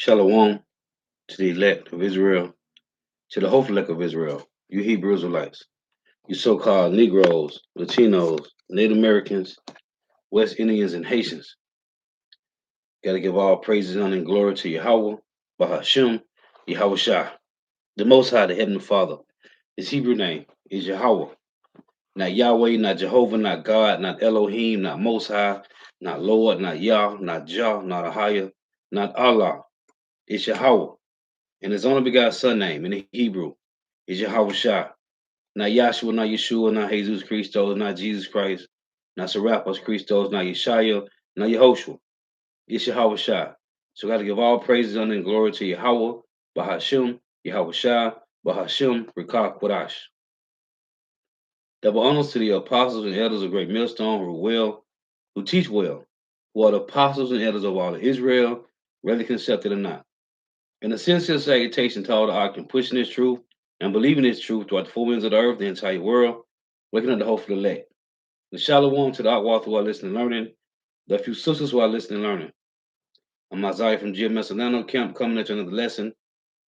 Shalom to the elect of Israel, to the hopeful elect of Israel, you Hebrew Israelites, you so-called Negroes, Latinos, Native Americans, West Indians, and Haitians. Got to give all praises, honor, and glory to Yahweh, Bahashem, Yahweh Shah, the Most High, the Heavenly Father. His Hebrew name is Yahweh, not Yahweh, not Jehovah, not God, not Elohim, not Most High, not Lord, not Yah, not Jah, not Ahia, not Allah. It's Yahweh. And his only begotten son name in the Hebrew is Yahweh Shah. Not Yahshua, not Yeshua, not Jesus Christos, not Jesus Christ, not Serapis Christos, not Yeshaya, not Yehoshua. It's Yahweh Shah. So we got to give all praises, honor, and glory to Yahweh, Bahashim, Yahweh Shah, Bahashim, Rikah Kodash. Double honors to the apostles and elders of Great Millstone who teach well, who are the apostles and elders of all of Israel, whether accepted or not. And a sincere salutation to all the Ark pushing this truth and believing this truth throughout the four winds of the earth, the entire world, waking up the hopeful elect. The shalom to the Ark who are listening and learning, the few sisters who are listening and learning. I'm Isaiah from GMS Atlanta Camp coming at you another lesson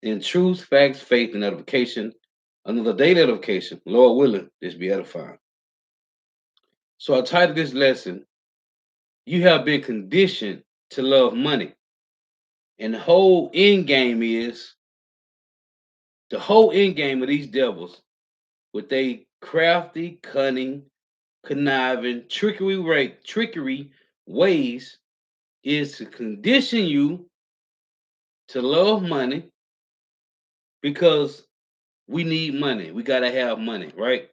in truth, facts, faith, and edification. Another daily edification. Lord willing, this be edifying. So I titled this lesson, You Have Been Conditioned to Love Money. And the whole end game of these devils with they crafty, cunning, conniving, trickery ways is to condition you to love money because we need money. We gotta have money, right?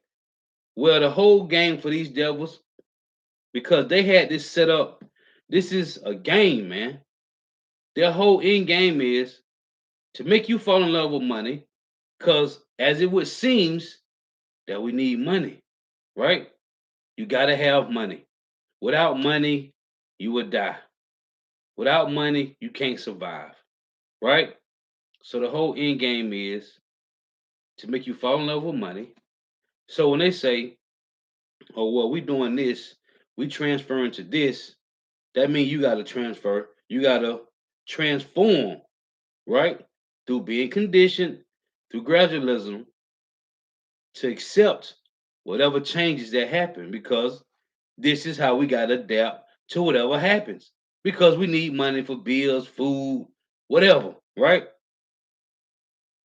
Well, the whole game for these devils, because they had this set up, this is a game, man. Their whole end game is to make you fall in love with money, because as it would seems that we need money, right? You gotta have money. Without money, you would die. Without money, you can't survive, right? So the whole end game is to make you fall in love with money. So when they say, "Oh well, we doing this, we transferring to this," that means you got to transfer. You got to transform, right? Through being conditioned, through gradualism, to accept whatever changes that happen, because this is how we got to adapt to whatever happens, because we need money for bills, food, whatever, right?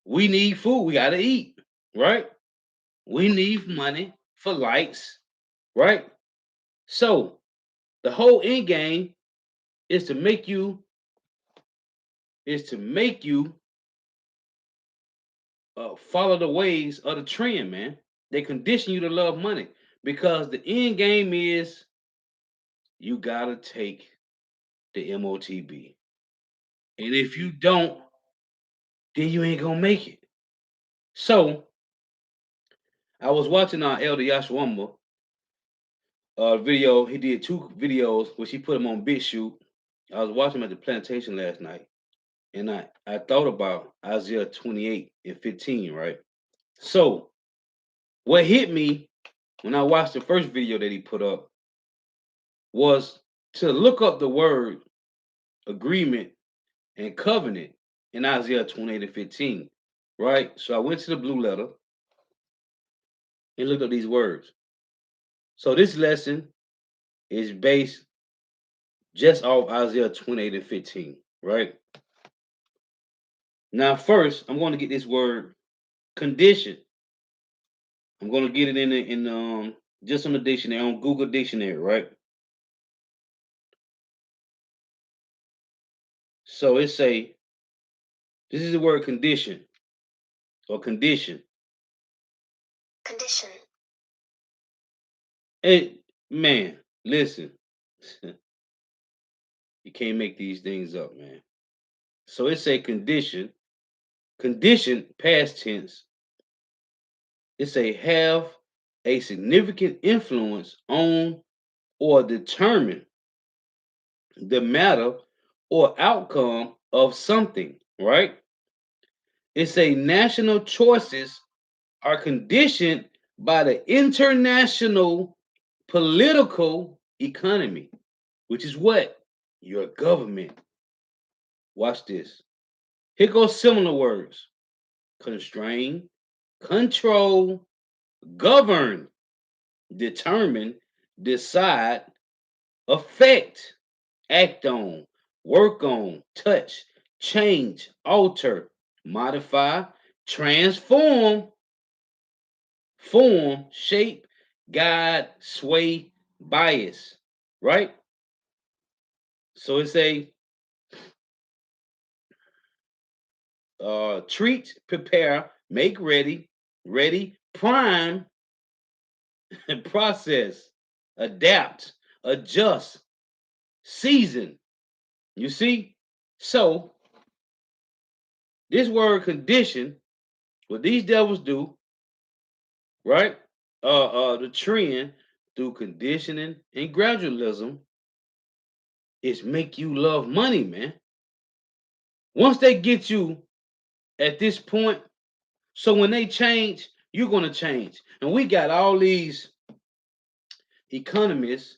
We need food. We got to eat, right? We need money for lights, right? So the whole end game is to make you follow the ways of the trend, man. They condition you to love money because the end game is you gotta take the MOTB, and if you don't, then you ain't gonna make it. So I was watching our Elder Yashwamba video. He did two videos, which he put them on BitChute. I was watching him at the plantation last night, and I thought about Isaiah 28 and 15, right? So what hit me when I watched the first video that he put up was to look up the word agreement and covenant in Isaiah 28 and 15, right? So I went to the blue letter and looked up these words. So this lesson is based just off Isaiah 28 and 15, right? Now, first, I'm going to get this word condition. I'm going to get it in just on the dictionary, on Google Dictionary, right? So it say this is the word condition or condition. Condition. Hey, man, listen. You can't make these things up, man. So it's a condition past tense. It's a have a significant influence on or determine the matter or outcome of something, right? It's a national choices are conditioned by the international political economy, which is what? Your government. Watch this. Here goes similar words: constrain, control, govern, determine, decide, affect, act on, work on, touch, change, alter, modify, transform, form, shape, guide, sway, bias. Right? So it's a treat, prepare, make ready, ready, prime, and process, adapt, adjust, season. You see? So this word condition, what these devils do, right? The trend through conditioning and gradualism is make you love money, man. Once they get you at this point, so when they change, you're gonna change. And we got all these economists,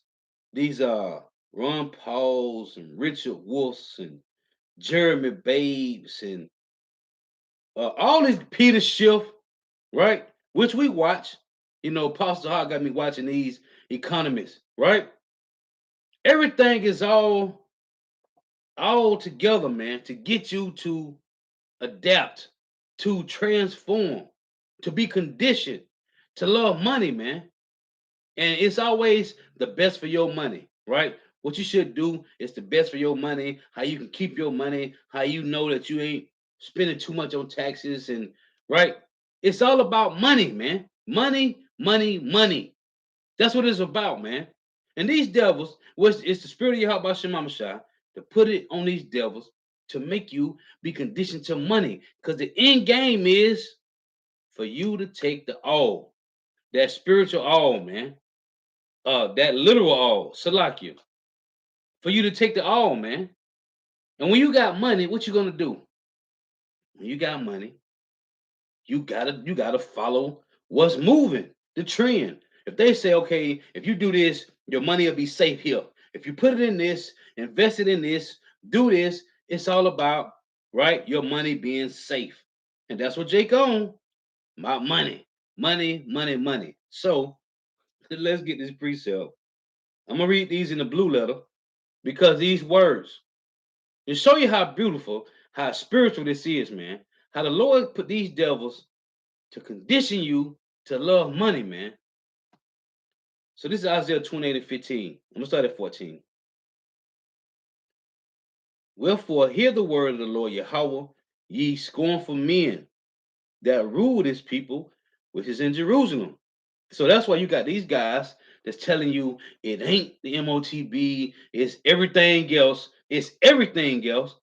these Ron Pauls and Richard Wolfs and Jeremy Babes and all these Peter Schiff, right? Which we watch. You know, Pastor Hart got me watching these economists, right? Everything is all together, man, to get you to adapt, to transform, to be conditioned, to love money, man. And it's always the best for your money, right? What you should do is the best for your money, how you can keep your money, how you know that you ain't spending too much on taxes and right? It's all about money, man. Money, money, money. That's what it's about, man. And these devils, was it's the spirit of Yahweh Shema Shai to put it on these devils to make you be conditioned to money. Because the end game is for you to take the all, that spiritual all, man. That literal all, Salakia, for you to take the all, man. And when you got money, what you gonna do? When you got money, you gotta follow what's moving, the trend. If they say, okay, if you do this, your money will be safe here. If you put it in this, invest it in this, do this, it's all about right, your money being safe. And that's what Jake on about money. Money, money, money. So let's get this precept. I'm gonna read these in the blue letter because these words and show you how beautiful, how spiritual this is, man. How the Lord put these devils to condition you to love money, man. So this is Isaiah 28 and 15. I'm gonna start at 14. Wherefore, hear the word of the Lord Yahweh, ye scornful men that rule this people, which is in Jerusalem. So that's why you got these guys that's telling you it ain't the MOTB, it's everything else. It's everything else.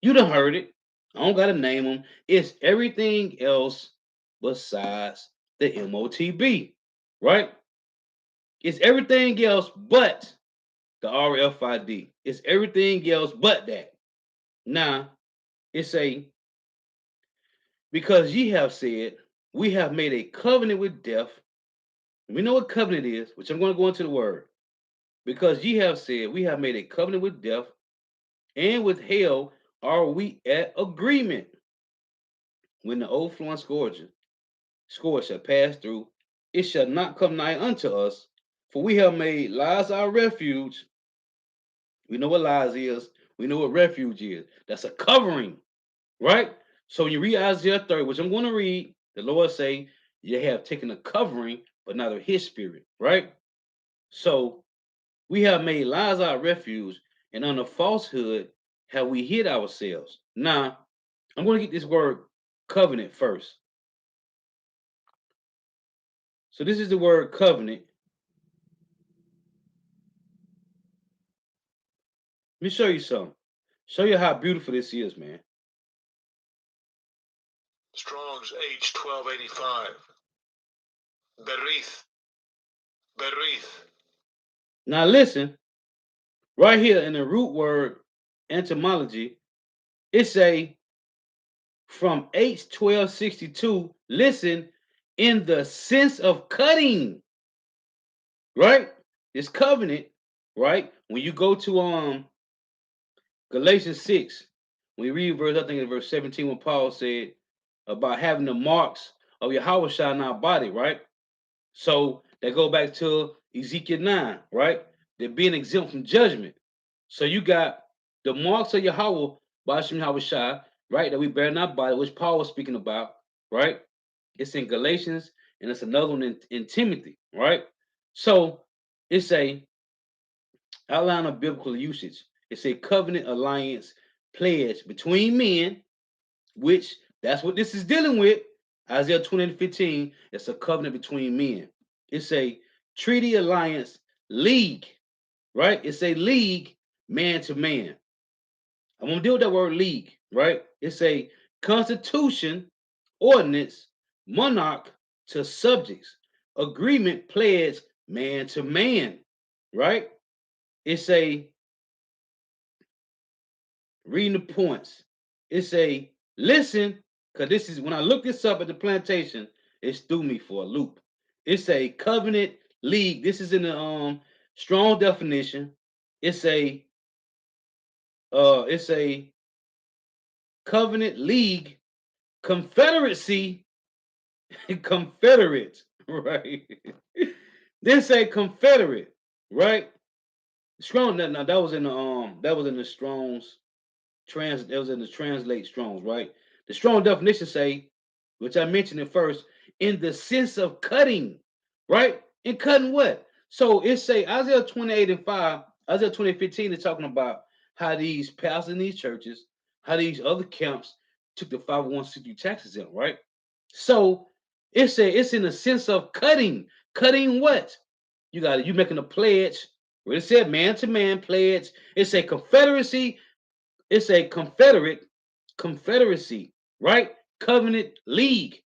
You done heard it. I don't gotta name them. It's everything else besides the MOTB, right? It's everything else but the RFID. It's everything else but that. Now, it's a because ye have said, we have made a covenant with death. We know what covenant is, which I'm going to go into the word. Because ye have said, we have made a covenant with death, and with hell are we at agreement. When the overflowing scourge shall pass through, it shall not come nigh unto us, for we have made lies our refuge. We know what lies is, we know what refuge is. That's a covering, right? So when you read Isaiah 30, which I'm going to read, the Lord say, you have taken a covering, but not of his spirit, right? So we have made lies our refuge, and under falsehood have we hid ourselves. Now, I'm going to get this word covenant first. So this is the word covenant. Let me show you something. Show you how beautiful this is, man. Strong's H1285. Berith. Berith. Now listen, right here in the root word etymology, it say from H1262, listen, in the sense of cutting, right? This covenant, right? When you go to Galatians 6, When you read verse, I think it's verse 17 when Paul said about having the marks of Yahweh Shah in our body, right? So that go back to Ezekiel 9, right? They're being exempt from judgment. So you got the marks of Yahweh, Bashim Yahweh Shai, right? That we bear in our body, which Paul was speaking about, right? It's in Galatians, and it's another one in Timothy, right? So it's a outline of biblical usage. It's a covenant alliance pledge between men, which that's what this is dealing with. Isaiah 20:15. It's a covenant between men. It's a treaty alliance league, right? It's a league man to man. I'm gonna deal with that word league, right? It's a constitution, ordinance, monarch to subjects, agreement pledge man to man, right? It's a reading the points. It's a listen, because this is when I looked this up at the plantation, it threw me for a loop. It's a covenant league. This is in the strong definition. It's a it's a covenant league, confederacy, confederate, right? This a confederate, right? Strong. Now that was in the Strong's that was in the translate Strong's, right? The strong definition say, which I mentioned at first, in the sense of cutting, right? In cutting what? So it say Isaiah 28:5, Isaiah 20:15 is talking about how these pastors in these churches, how these other camps took the 501c3 taxes in, right? So it's in the sense of cutting. Cutting what? You making a pledge where it said man to man pledge. It's a confederacy, it's a confederacy, right? Covenant league.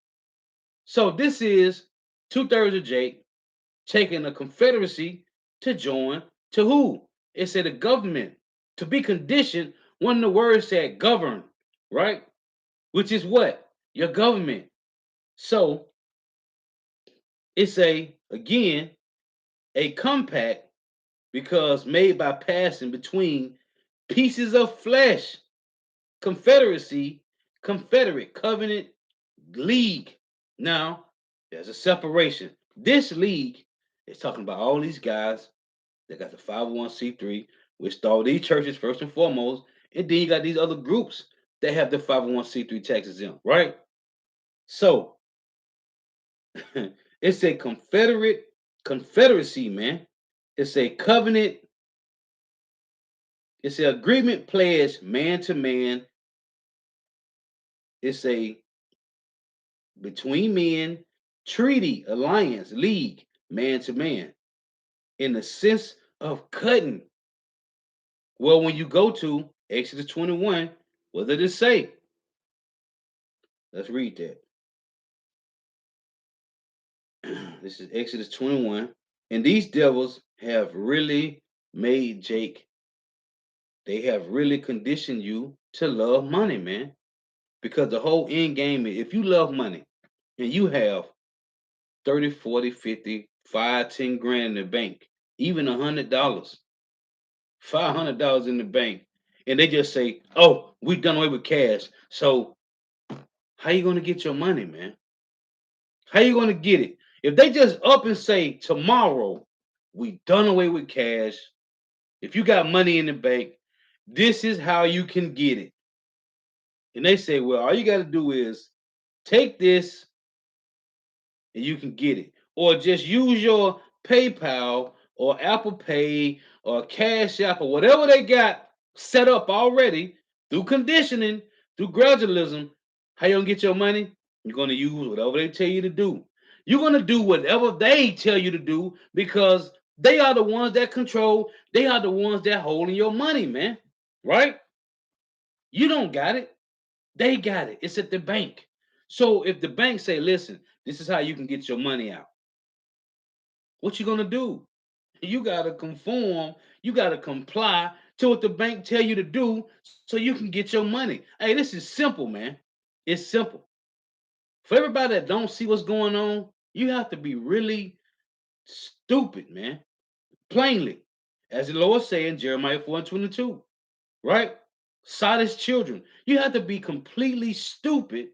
So this is two-thirds of Jake taking a confederacy to join to who? It said the government to be conditioned. One of the words said govern, right? Which is what? Your government. So it's a compact because made by passing between pieces of flesh. Confederacy, confederate, covenant, league. Now, there's a separation. This league is talking about all these guys that got the 501c3, which start these churches first and foremost, and then you got these other groups that have the 501c3 taxes in, right? So it's a confederacy, man. It's a covenant, it's an agreement pledge man to man. It's a between men, treaty, alliance, league, man to man, in the sense of cutting. Well, when you go to Exodus 21, what did it say? Let's read that. This is Exodus 21. And these devils have really made Jake, they have really conditioned you to love money, man. Because the whole end game is if you love money and you have 30, 40, 50, 5, 10 grand in the bank, even $100, $500 in the bank, and they just say, "Oh, we done away with cash." So how you gonna get your money, man? How you gonna get it? If they just up and say tomorrow, we done away with cash. If you got money in the bank, this is how you can get it. And they say, well, all you got to do is take this and you can get it. Or just use your PayPal or Apple Pay or Cash App or whatever they got set up already through conditioning, through gradualism. How you gonna get your money? You're gonna use whatever they tell you to do. You're gonna do whatever they tell you to do because they are the ones that control, they are the ones that holding your money, man. Right? You don't got it. They got it. It's at the bank. So if the bank say, listen, this is how you can get your money out. What you gonna do? You gotta conform. You gotta comply to what the bank tell you to do, so you can get your money. Hey, this is simple, man. It's simple. For everybody that don't see what's going on, you have to be really stupid, man. Plainly, as the Lord say in Jeremiah 4:22, right? Sodist children. You have to be completely stupid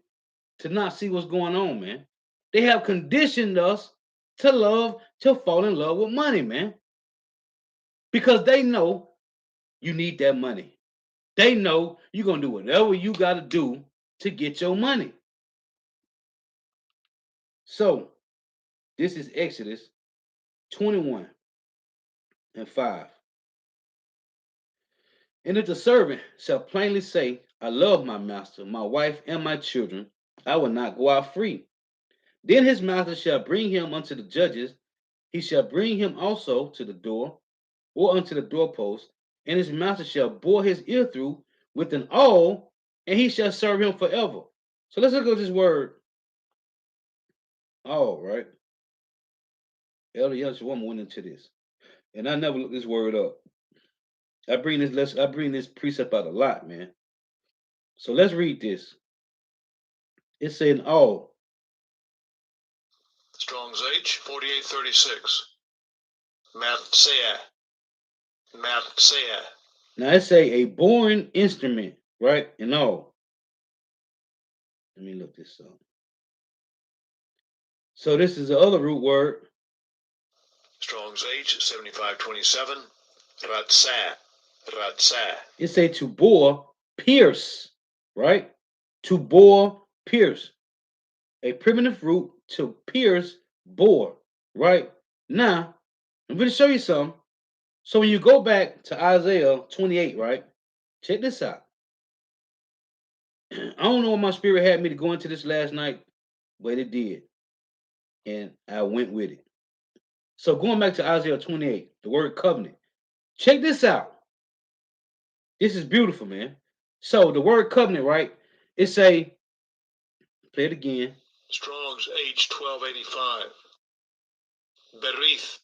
to not see what's going on, man. They have conditioned us to fall in love with money, man. Because they know you need that money. They know you're going to do whatever you got to do to get your money. So, this is Exodus 21 and 5. And if the servant shall plainly say, I love my master, my wife, and my children, I will not go out free. Then his master shall bring him unto the judges. He shall bring him also to the door or unto the doorpost, and his master shall bore his ear through with an awl, and he shall serve him forever. So let's look at this word, awl, right? Elder youngest woman went into this, and I never looked this word up. I bring this precept out a lot, man. So let's read this. It's saying awl. Strong's H 4836. Matsea. Matsea. Now it say a boring instrument, right? And all. Let me look this up. So this is the other root word. Strong's H 7527. Ratsa. Ratsa. It say to bore, pierce, right? To bore, pierce. A primitive root to pierce, bore, right? Now, I'm going to show you some. So when you go back to Isaiah 28, right? Check this out. I don't know what my spirit had me to go into this last night, but it did. And I went with it. So going back to Isaiah 28, the word covenant. Check this out. This is beautiful, man. So the word covenant, right? It say, play it again. Strong's H 1285. Berith.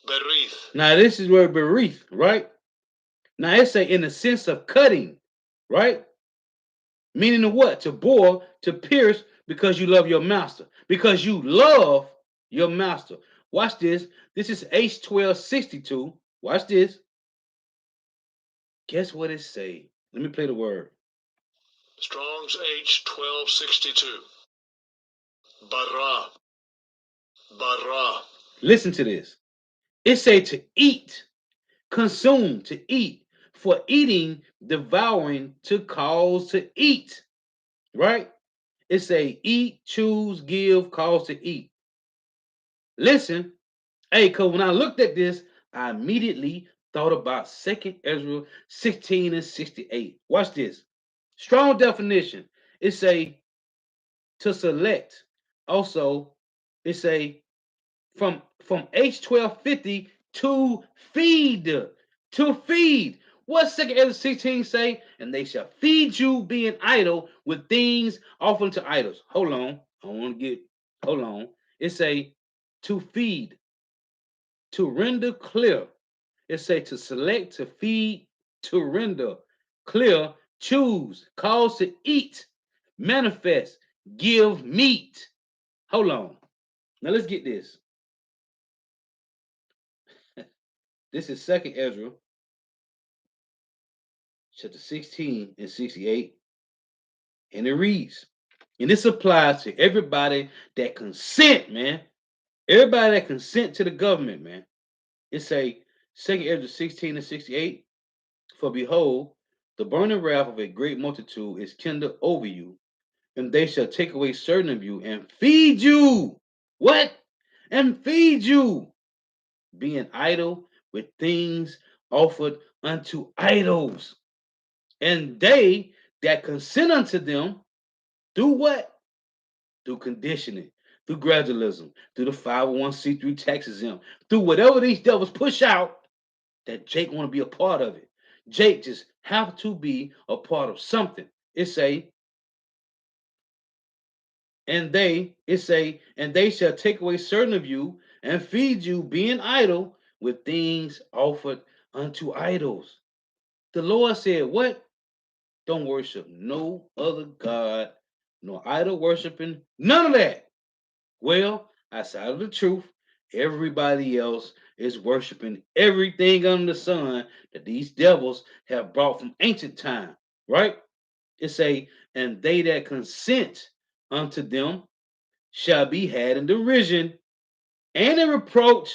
Berith. Now this is where berith, right? Now it say in the sense of cutting, right? Meaning to what? To bore, to pierce, because you love your master. Because you love your master. Watch this. This is H1262. Watch this. Guess what it say? Let me play the word. Strong's H 1262. Bara. Bara. Listen to this. It say to eat, consume, to eat. For eating, devouring, to cause to eat. Right? It say eat, choose, give, cause to eat. Listen, hey, because when I looked at this, I immediately thought about 2nd Ezra 16 and 68. Watch this. Strong definition. It say to select. Also, it say from H1250 to feed. To feed. What 2nd Ezra 16 say? And they shall feed you being idle with things offered to idols. Hold on. I want to get, hold on. It say to feed, to render clear. It say to select, to feed, to render clear, choose, cause to eat, manifest, give meat. Hold on. Now let's get this. This is 2nd Ezra, chapter 16 and 68. And it reads, and this applies to everybody that consent, man. Everybody that consent to the government, man. It say 2nd Ezra 16 and 68. For behold, the burning wrath of a great multitude is kindled over you, and they shall take away certain of you and feed you. What? And feed you, being idle with things offered unto idols. And they that consent unto them do what? Through conditioning, through gradualism, through the 501c3 tax exempt, through whatever these devils push out, that Jake want to be a part of it. Jake just have to be a part of something. It say, and they shall take away certain of you and feed you, being idle with things offered unto idols. The Lord said, what? Don't worship no other God, no idol worshiping, none of that. Well, outside of the truth, Everybody else is worshiping everything under the sun that these devils have brought from ancient time, right? It say, and they that consent unto them shall be had in derision and in reproach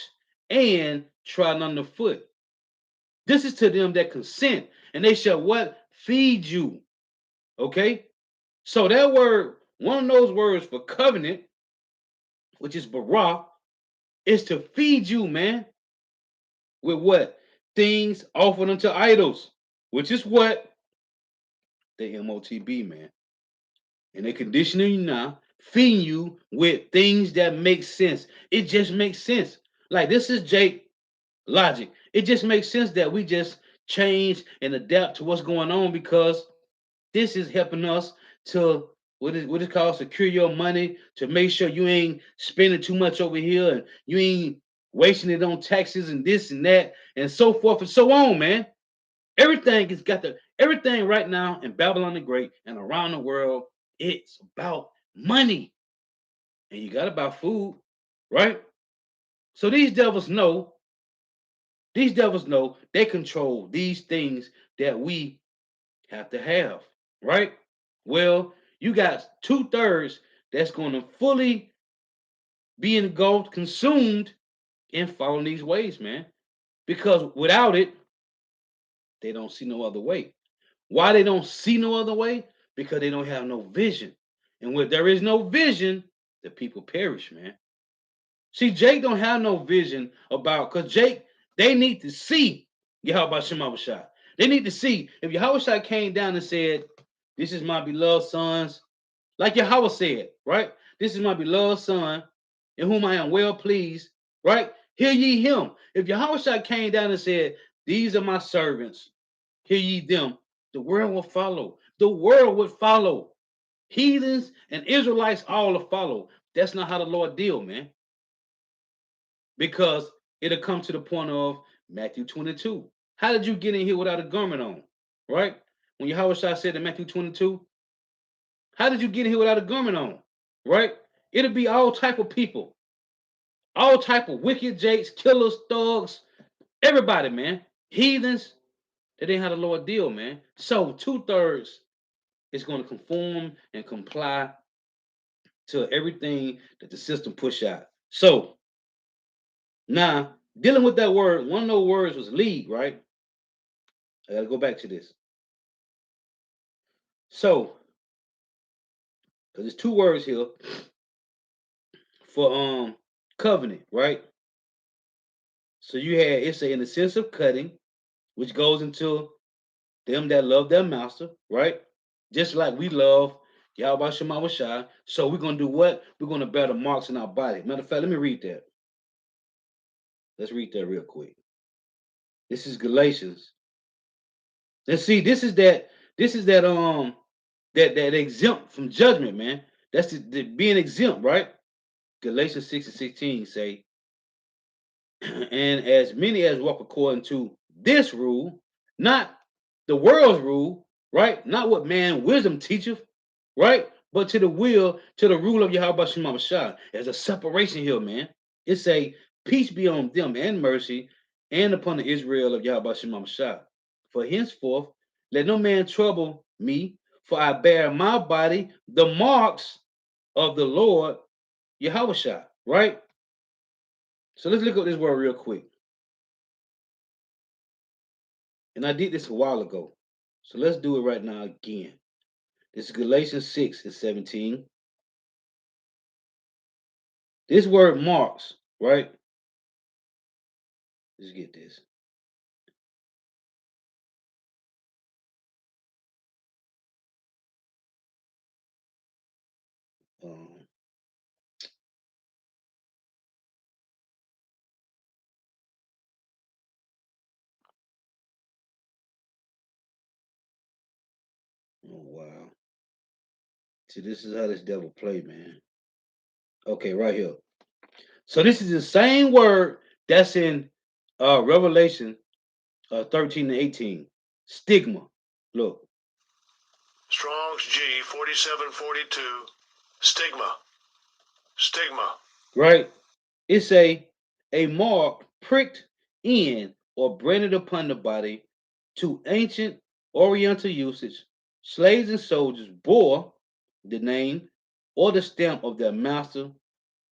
and trodden underfoot. This is to them that consent, and they shall what? Feed you. Okay? So that word, one of those words for covenant, which is bara, is to feed you, man. With what? Things offered unto idols, which is what? The MOTB, man. And they conditioning you now, feeding you with things that make sense. It just makes sense. Like this is Jake logic. It just makes sense that we just change and adapt to what's going on because this is helping us to what is called secure your money to make sure you ain't spending too much over here and you ain't wasting it on taxes and this and that and so forth and so on, man. Everything has got the everything right now in Babylon the Great and around the world. It's about money, and you got to buy food, right? So these devils know. These devils know they control these things that we have to have, right? Well, you got 2/3 that's going to fully be engulfed, consumed, and following these ways, man. Because without it, they don't see no other way. Why they don't see no other way? Because they don't have no vision. And where there is no vision, the people perish, man. See, Jake don't have no vision about because Jake, they need to see Yahweh Shema Shai. They need to see if Yahweh Shai came down and said, this is my beloved sons, like Yahweh said, right? This is my beloved son, in whom I am well pleased, right? Hear ye him. If Yahweh Shai came down and said, these are my servants, hear ye them, the world will follow. The world would follow. Heathens and Israelites all will follow. That's not how the Lord deal, man. Because it'll come to the point of Matthew 22. How did you get in here without a garment on? Right? When Yahweh Shai said in Matthew 22, how did you get in here without a garment on? Right? It'll be all type of people, all type of wicked jakes, killers, thugs, everybody, man. Heathens. That ain't how the Lord deal, man. So 2/3 is going to conform and comply to everything that the system push out. So now dealing with that word, one of those words was league, right? I gotta go back to this. So, because there's two words here for covenant, right? So you had it's a in the sense of cutting, which goes into them that love their master, right? Just like we love Yahweh Shema Shai. So we're gonna do what? We're gonna bear the marks in our body. Matter of fact, let me read that. Let's read that real quick. This is Galatians. Let's see, this is that that exempt from judgment, man. That's the being exempt, right? Galatians 6 and 16 say, and as many as walk according to this rule, not the world's rule, right? Not what man wisdom teacheth, right? But to the will, to the rule of Yahweh Shema Shai. There's a separation here, man. It's a peace be on them and mercy, and upon the Israel of Yahweh Shema Shai. For henceforth, let no man trouble me, for I bear my body the marks of the Lord Yahweh Shai, right? So let's look at this word real quick. And I did this a while ago. So let's do it right now again. This is Galatians 6 and 17. This word marks, right? Let's get this. Um, oh, wow. See, this is how this devil play, man. Okay, right here. So this is the same word that's in Revelation 13 and 18. Stigma. Look, Strong's G 4742. Stigma. Stigma. right? It's a a mark pricked in or branded upon the body. To ancient Oriental usage, slaves and soldiers bore the name or the stamp of their master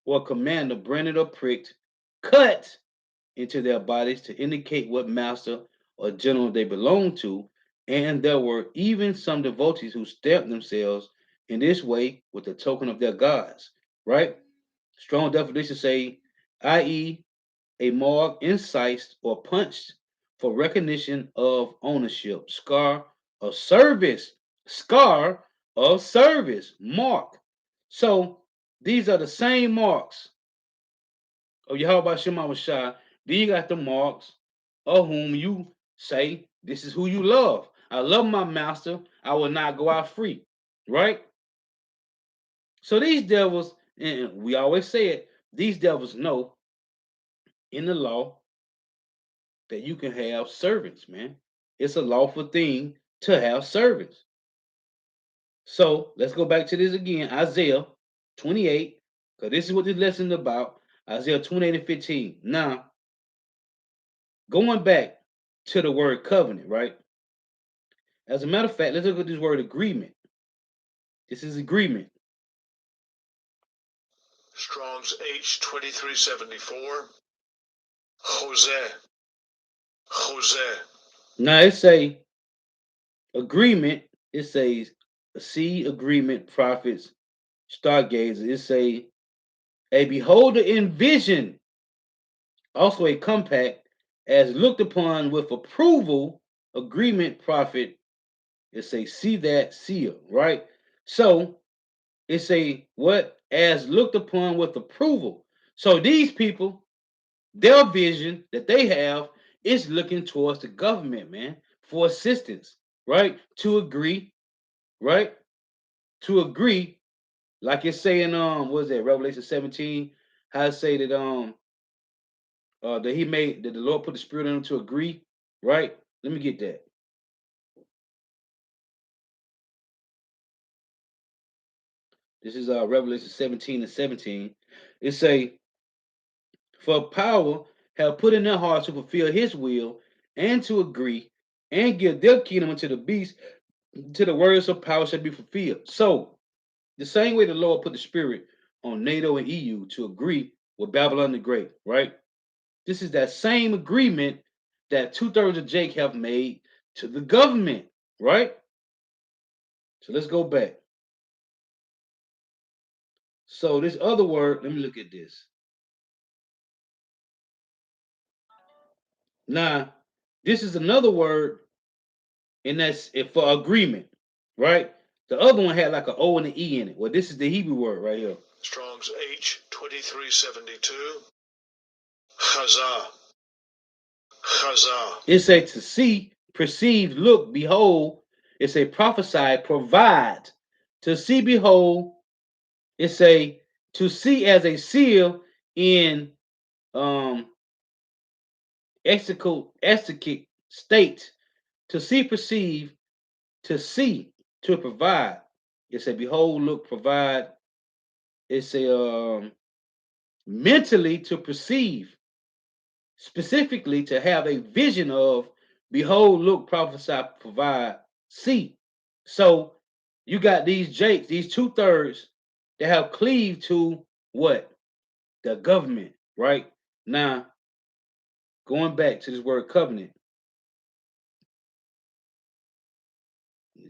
or commander branded or pricked, cut into their bodies to indicate what master or general they belonged to, and there were even some devotees who stamped themselves in this way with the token of their gods. Right? Strong definitions say, i.e., a mark incised or punched for recognition of ownership, scar of service, mark. So these are the same marks of Yahweh Shema Shai. Then you got the marks of whom you say, this is who you love. I love my master. I will not go out free. Right? So these devils, and we always say it, these devils know in the law that you can have servants, man. It's a lawful thing to have servants. So let's go back to this again. Isaiah 28, because this is what this lesson is about. Isaiah 28 and 15. Now, going back to the word covenant, right? As a matter of fact, let's look at this word agreement. This is agreement. Strong's H2374. Jose. Jose. Now it say agreement. It says see agreement prophets stargazer. It say a beholder in vision, also a compact, as looked upon with approval, agreement prophet. It's a see that seal, right? So it's a what as looked upon with approval. So these people, their vision that they have is looking towards the government, man, for assistance, right? To agree, right? To agree, like it's saying, what is that, Revelation 17? How it say that he made that the Lord put the spirit in him to agree, right? Let me get that. This is Revelation 17 and 17. It say, for power have put in their hearts to fulfill his will and to agree and give their kingdom unto the beast, to the words of power shall be fulfilled. So the same way the Lord put the spirit on NATO and EU to agree with Babylon the Great, right? This is that same agreement that two-thirds of Jake have made to the government, right? So let's go back. So this other word, let me look at this. Now, this is another word, and that's it for agreement, right? The other one had like an O and an E in it. Well, this is the Hebrew word right here. Strong's H2372. Chazah. Chazah. It's a to see, perceive, look, behold. It's a prophesy, provide. To see, behold. It's a to see as a seal in execute state. To see, perceive, to see, to provide. It's a behold, look, provide. It's a mentally to perceive, specifically to have a vision of behold, look, prophesy, provide, see. So you got these Jakes, these two-thirds that have cleaved to what? The government, right? Now, going back to this word covenant,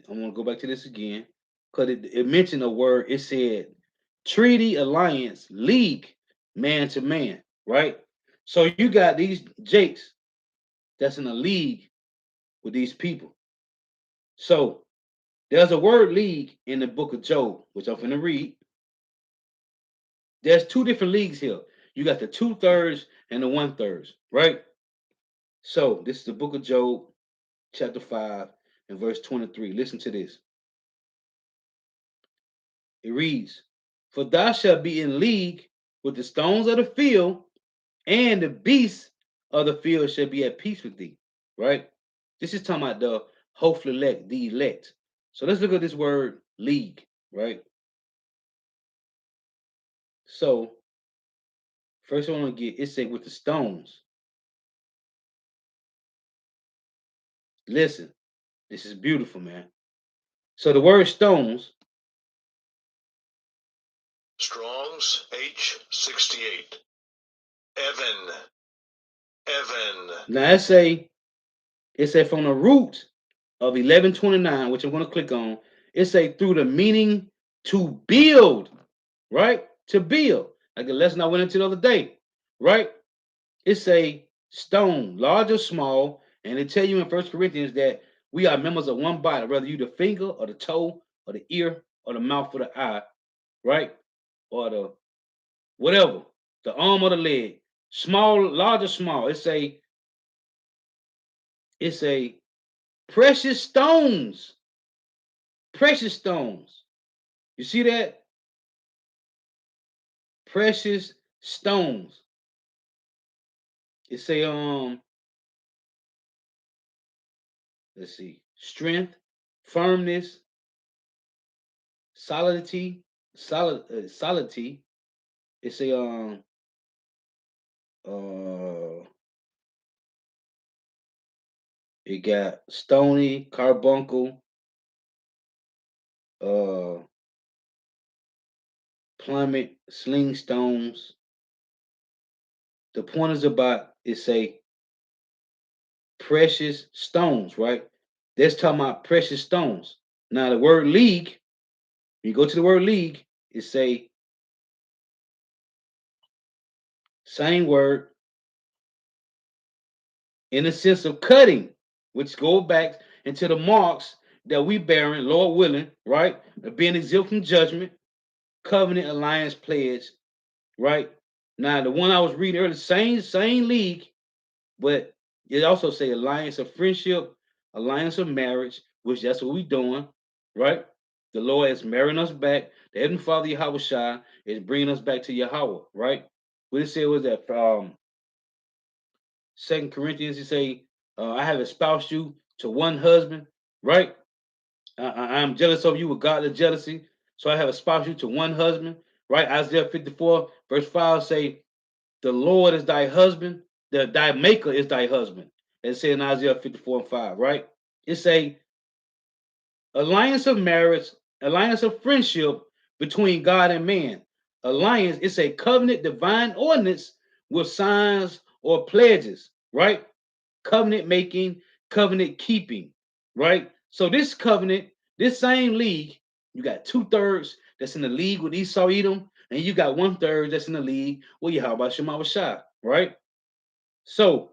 I'm gonna go back to this again because it mentioned a word. It said treaty, alliance, league, man to man, right? So you got these Jakes that's in a league with these people. So there's a word league in the book of Job, which I'm going to read. There's two different leagues here. You got the two-thirds and the one-thirds, right? So this is the book of Job, chapter 5, and verse 23. Listen to this. It reads, for thou shalt be in league with the stones of the field, and the beasts of the field shall be at peace with thee, right? This is talking about the hopeful elect, the elect. So let's look at this word league, right? So First one I get, it say with the stones. Listen, this is beautiful, man. So the word stones, Strong's H68. Evan. Evan. now it say from the root of 1129, which I'm going to click on, it say through the meaning to build, right? To build. Like the lesson I went into the other day, right? It say stone, large or small, and it tell you in First Corinthians that we are members of one body, whether you the finger or the toe or the ear or the mouth or the eye, right? Or the whatever, the arm or the leg, small, large or small. It's a precious stones, precious stones. You see that? Precious stones. It say let's see, strength, firmness, solidity, solidity. It say uh it got stony, carbuncle, uh plummet, sling stones. The point is about it say precious stones, right? That's talking about precious stones. Now the word league, when you go to the word league, it say same word in the sense of cutting, which go back into the marks that we bearing, Lord willing, right? Being exempt from judgment, covenant, alliance, pledge, right? Now the one I was reading earlier, same league, but it also say alliance of friendship, alliance of marriage, which that's what we doing, right? The Lord is marrying us back. The Heavenly Father Yahweh Shai is bringing us back to Yahweh, right? What it said was that Second Corinthians, he say, I have espoused you to one husband, right? I'm jealous of you with godly jealousy, so I have espoused you to one husband, right? Isaiah 54, verse 5 say, the Lord is thy husband, thy maker is thy husband. It says in Isaiah 54 and 5, right? It say alliance of marriage, alliance of friendship between God and man. Alliance, it's a covenant divine ordinance with signs or pledges, right? Covenant making, covenant keeping, right? So this covenant, this same league, you got 2/3 that's in the league with Esau Edom, and you got 1/3 that's in the league with Yahweh Shema Shai, right? So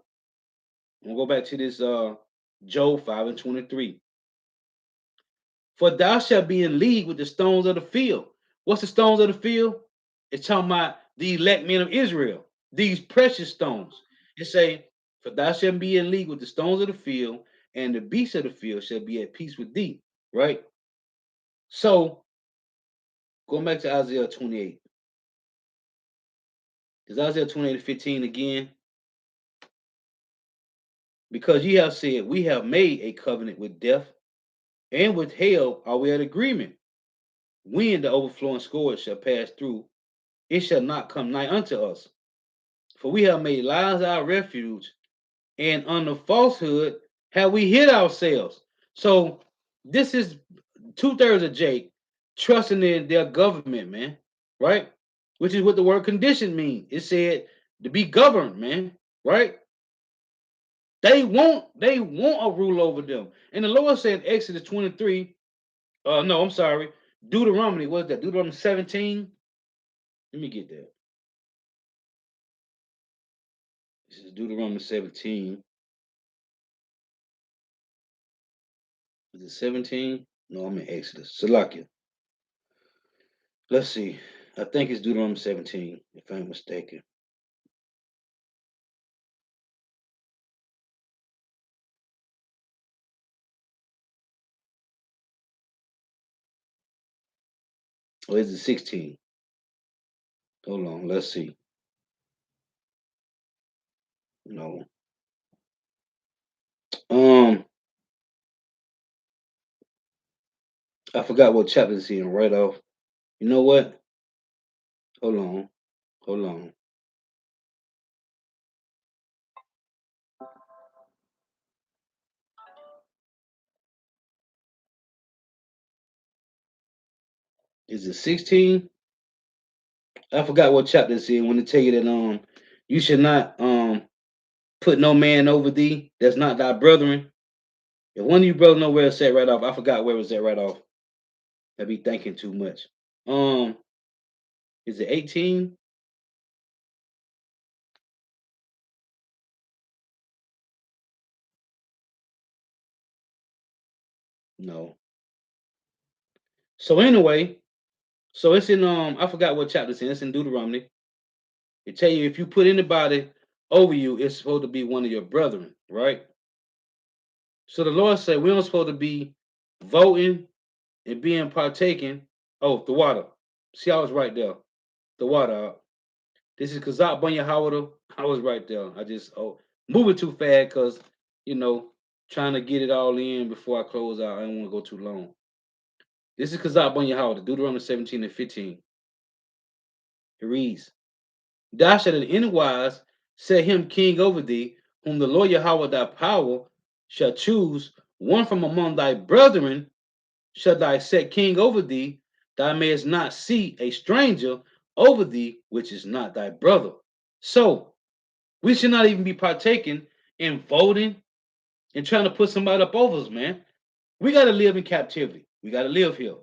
we'll go back to this Job 5 and 23. For thou shalt be in league with the stones of the field. What's the stones of the field? It's talking about the elect men of Israel, these precious stones. It say, for thou shalt be in league with the stones of the field, and the beasts of the field shall be at peace with thee. Right? So going back to Isaiah 28. Is Isaiah 28 and 15 again? Because ye have said, we have made a covenant with death, and with hell are we at agreement. When the overflowing scourge shall pass through, it shall not come nigh unto us. For we have made lies our refuge, and under falsehood have we hid ourselves. So this is 2/3 of Jake trusting in their government, man, right? Which is what the word condition means. It said to be governed, man, right? They want a rule over them. And the Lord said in Exodus 23, no, I'm sorry, Deuteronomy, what is that? Deuteronomy 17. Let me get that. This is Deuteronomy 17. Is it 17? No, I'm in Exodus. Salakia. Let's see. I think it's Deuteronomy 17, if I'm mistaken. Or is it 16? Hold on, let's see. No. Um, I forgot what chapter it's in right off. You know what? Hold on. Hold on. Is it 16? I forgot what chapter it's in when they tell you that you should not put no man over thee that's not thy brethren. If one of you brothers know where it's at right off, I forgot where it's at right off. I be thinking too much. Um, is it 18? No. So anyway, so it's in I forgot what chapter it's in. It's in Deuteronomy. It tell you if you put anybody over you, it's supposed to be one of your brethren, right? So the Lord said we don't supposed to be voting and being partaking. Oh, the water. See, I was right there. The water. This is Kazak Bunya Howard. I was right there. I just moving too fast because you know trying to get it all in before I close out. I don't want to go too long. This is Kazak Bunya Howard, Deuteronomy 17 and 15. It reads, Thou shalt in any wise set him king over thee, whom the Lord Yahweh thy power shall choose, one from among thy brethren shall thy set king over thee, thou mayest not see a stranger over thee, which is not thy brother. So we should not even be partaking in voting and trying to put somebody up over us, man. We got to live in captivity. We got to live here.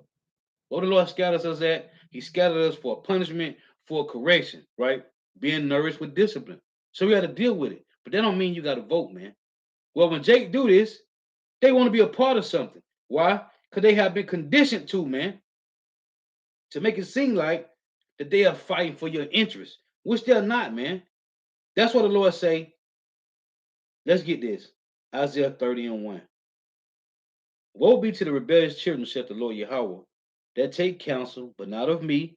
What the Lord scatters us at, He scattered us for punishment, for correction, right? Being nourished with discipline. So we got to deal with it. But that don't mean you got to vote, man. Well, when Jake do this, they want to be a part of something. Why? Because they have been conditioned to, man, to make it seem like that they are fighting for your interest, which they're not, man. That's what the Lord say. Let's get this. Isaiah 30 and 1. Woe be to the rebellious children, saith the Lord Yahweh, that take counsel, but not of me,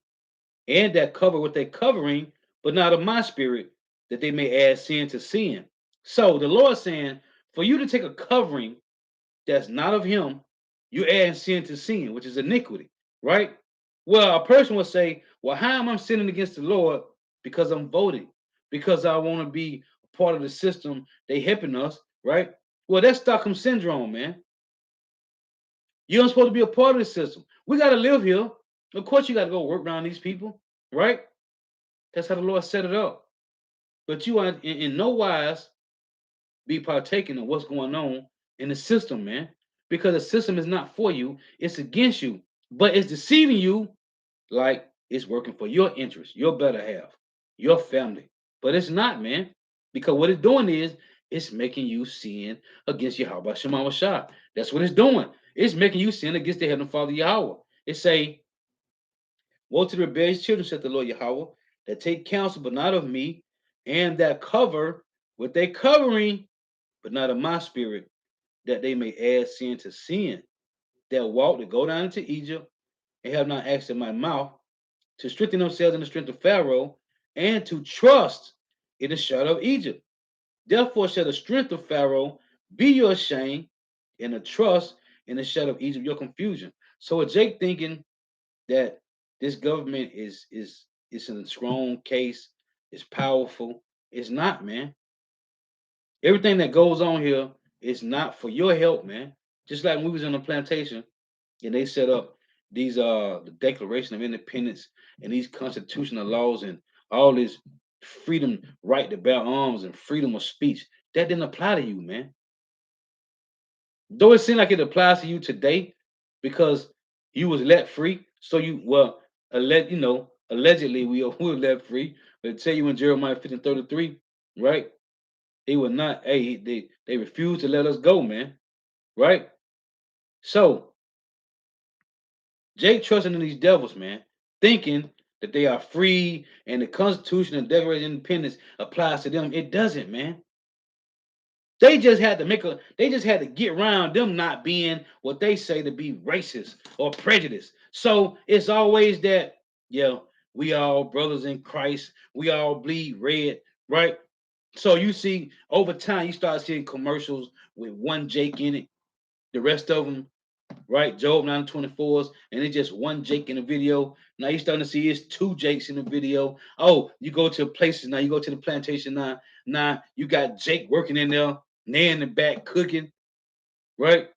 and that cover with their covering, but not of my spirit, that they may add sin to sin. So the Lord saying, for you to take a covering that's not of him, you add sin to sin, which is iniquity, right? Well, a person will say, well, how am I sinning against the Lord? Because I'm voting, because I want to be a part of the system they helping us, right? Well, that's Stockholm syndrome, man. You're not supposed to be a part of the system. We got to live here. Of course, you got to go work around these people, right? That's how the Lord set it up. But you are in no wise be partaking of what's going on in the system, man. Because the system is not for you, it's against you. But it's deceiving you like it's working for your interest, your better half, your family. But it's not, man. Because what it's doing is it's making you sin against Yahweh Shema Shah. That's what it's doing. It's making you sin against the Heavenly Father Yahweh. It say, woe to the rebellious children, said the Lord Yahweh, that take counsel, but not of me, and that cover with their covering, but not of my spirit, that they may add sin to sin, that walk to go down into Egypt, and have not asked in my mouth, to strengthen themselves in the strength of Pharaoh, and to trust in the shadow of Egypt. Therefore shall the strength of Pharaoh be your shame, and the trust in the shadow of Egypt your confusion. So with Jake thinking that this government is in a strong case, it's powerful. It's not, man. Everything that goes on here is not for your help, man. Just like when we was on the plantation and they set up these the Declaration of Independence and these constitutional laws and all this freedom, right to bear arms and freedom of speech, that didn't apply to you, man. Though it seemed like it applies to you today because you was let free. So you well, allegedly we were let free. But tell you in Jeremiah 15:33, right? They would not, hey, they refused to let us go, man. Right? So Jake trusting in these devils, man, thinking that they are free and the Constitution and Declaration of Independence applies to them. It doesn't, man. They just had to get around them not being what they say to be racist or prejudiced. So it's always that, yeah, we all brothers in Christ, we all bleed red, right? So you see over time you start seeing commercials with one Jake in it, the rest of them, right? Job 924s, and it's just one Jake in the video. Now you're starting to see it's two Jakes in the video. Oh, you go to places now, you go to the plantation now. Now you got Jake working in there, Nan in the back cooking, right?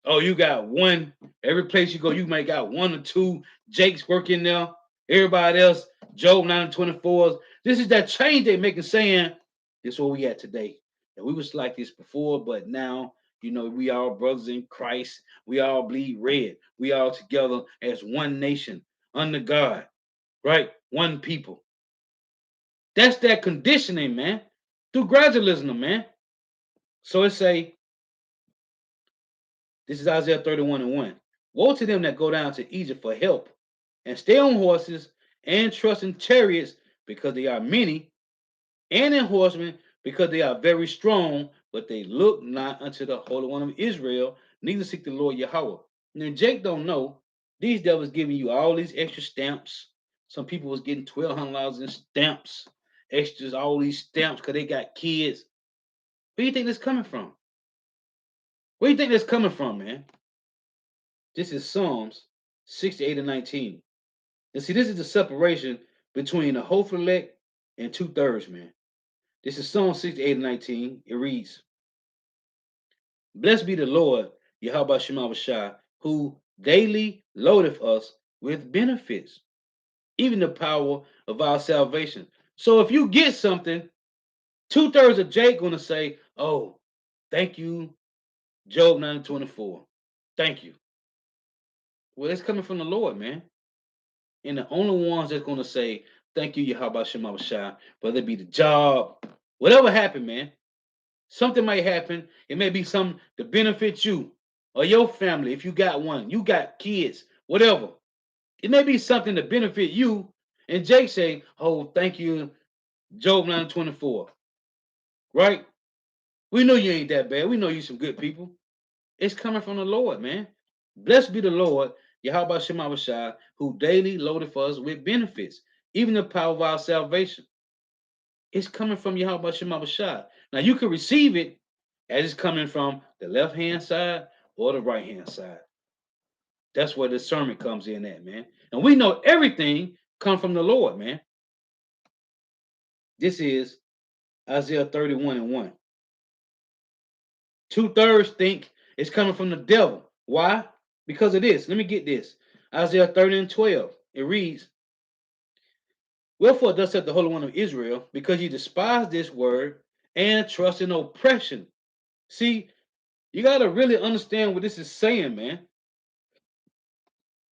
Oh, you got one. Every place you go, you might got one or two Jakes working there. Everybody else, Job 9 and 24s. This is that change they making saying, this is where we at today. And we was like this before, but now, we all brothers in Christ. We all bleed red. We all together as one nation under God, right? One people. That's that conditioning, man. Through gradualism, man. So it say, this is Isaiah 31 and 1. Woe to them that go down to Egypt for help and stay on horses and trust in chariots because they are many, and in horsemen because they are very strong, but they look not unto the Holy One of Israel, neither seek the Lord Yahweh. Now, Jake don't know these devils giving you all these extra stamps. Some people was getting $1,200 in stamps, extras, all these stamps because they got kids. Where do you think this coming from? Where do you think this coming from, man? This is Psalms 68 and 19. And see, this is the separation between the hopeful elect and two-thirds, man. This is Psalm 68 and 19. It reads, Blessed be the Lord, Yahweh Shema Shai, who daily loadeth us with benefits, even the power of our salvation. So if you get something, two-thirds of Jake gonna say, oh, thank you, Job 9:24. Thank you. Well, it's coming from the Lord, man. And the only ones that's gonna say, thank you, Yahweh Shema Shai, whether it be the job, whatever happened, man. Something might happen. It may be something to benefit you or your family if you got one. You got kids, whatever. It may be something to benefit you. And Jake say, oh, thank you, Job 9:24. Right? We know you ain't that bad. We know you some good people. It's coming from the Lord, man. Blessed be the Lord, Yahweh Shema Shai, who daily loaded for us with benefits, even the power of our salvation. It's coming from Yahweh Shema Shai. Now you can receive it as it's coming from the left hand side or the right hand side. That's where discernment comes in at, man. And we know everything comes from the Lord, man. This is Isaiah 31 and 1. Two-thirds think it's coming from the devil. Why? Because of this. Let me get this. Isaiah 30 and 12. It reads, Wherefore thus saith the Holy One of Israel, because ye despise this word and trust in oppression. See, you got to really understand what this is saying, man.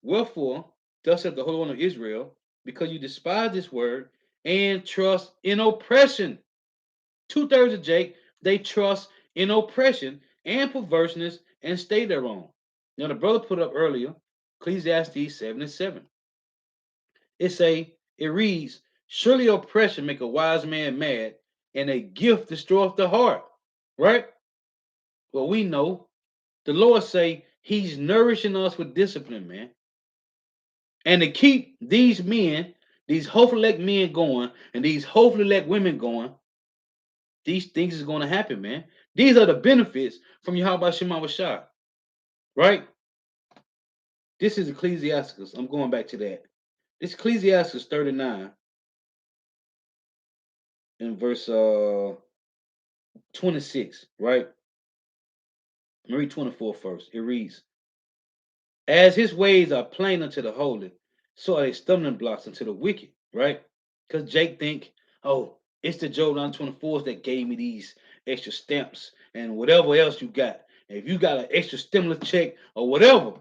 Wherefore, thus saith the Holy One of Israel, because you despise this word and trust in oppression. Two-thirds of Jake, they trust in oppression and perverseness and stay thereon. Now, the brother put up earlier, Ecclesiastes 7 and 7. It reads, Surely oppression make a wise man mad, and a gift destroyeth the heart. Right? Well, we know the Lord say he's nourishing us with discipline, man. And to keep these men, these hopefully elect men going, and these hopefully elect women going, these things is going to happen, man. These are the benefits from Yahweh Shema Shai, right? This is Ecclesiasticus. I'm going back to that. This Ecclesiasticus 39 in verse 26, right? Let me read 24 first. It reads, As his ways are plain unto the holy, so are they stumbling blocks unto the wicked, right? Because Jake think, oh, it's the Job 9:24s that gave me these extra stamps and whatever else you got. If you got an extra stimulus check or whatever,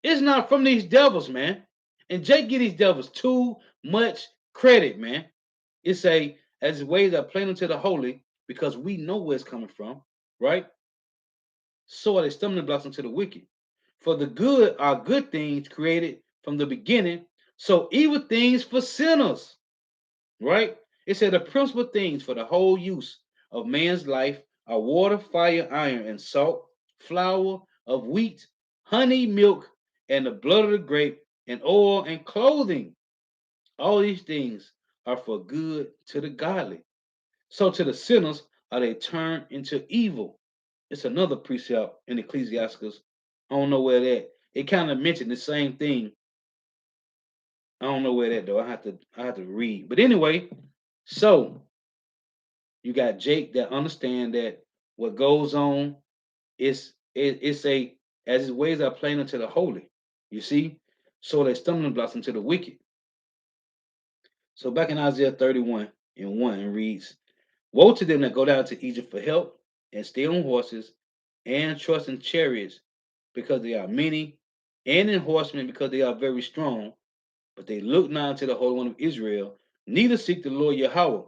it's not from these devils, man. And Jake give these devils too much credit, man. It say, as his ways are plain unto the holy, because we know where it's coming from, right? So are they stumbling blocks unto the wicked. For the good are good things created from the beginning, so evil things for sinners, right? It said the principal things for the whole use of man's life are water, fire, iron, and salt, flour of wheat, honey, milk, and the blood of the grape, and oil and clothing. All these things are for good to the godly. So to the sinners are they turned into evil. It's another precept in Ecclesiasticus. I don't know where that. It kind of mentioned the same thing. I don't know where that though. I have to read. But anyway, so you got Jake that understand that what goes on is it say, as his ways are plain unto the holy. You see? So they stumbling blocks unto the wicked. So back in Isaiah 31 and 1 it reads, woe to them that go down to Egypt for help, and stay on horses, and trust in chariots, because they are many, and in horsemen, because they are very strong, but they look not unto the Holy One of Israel, neither seek the Lord Yahweh.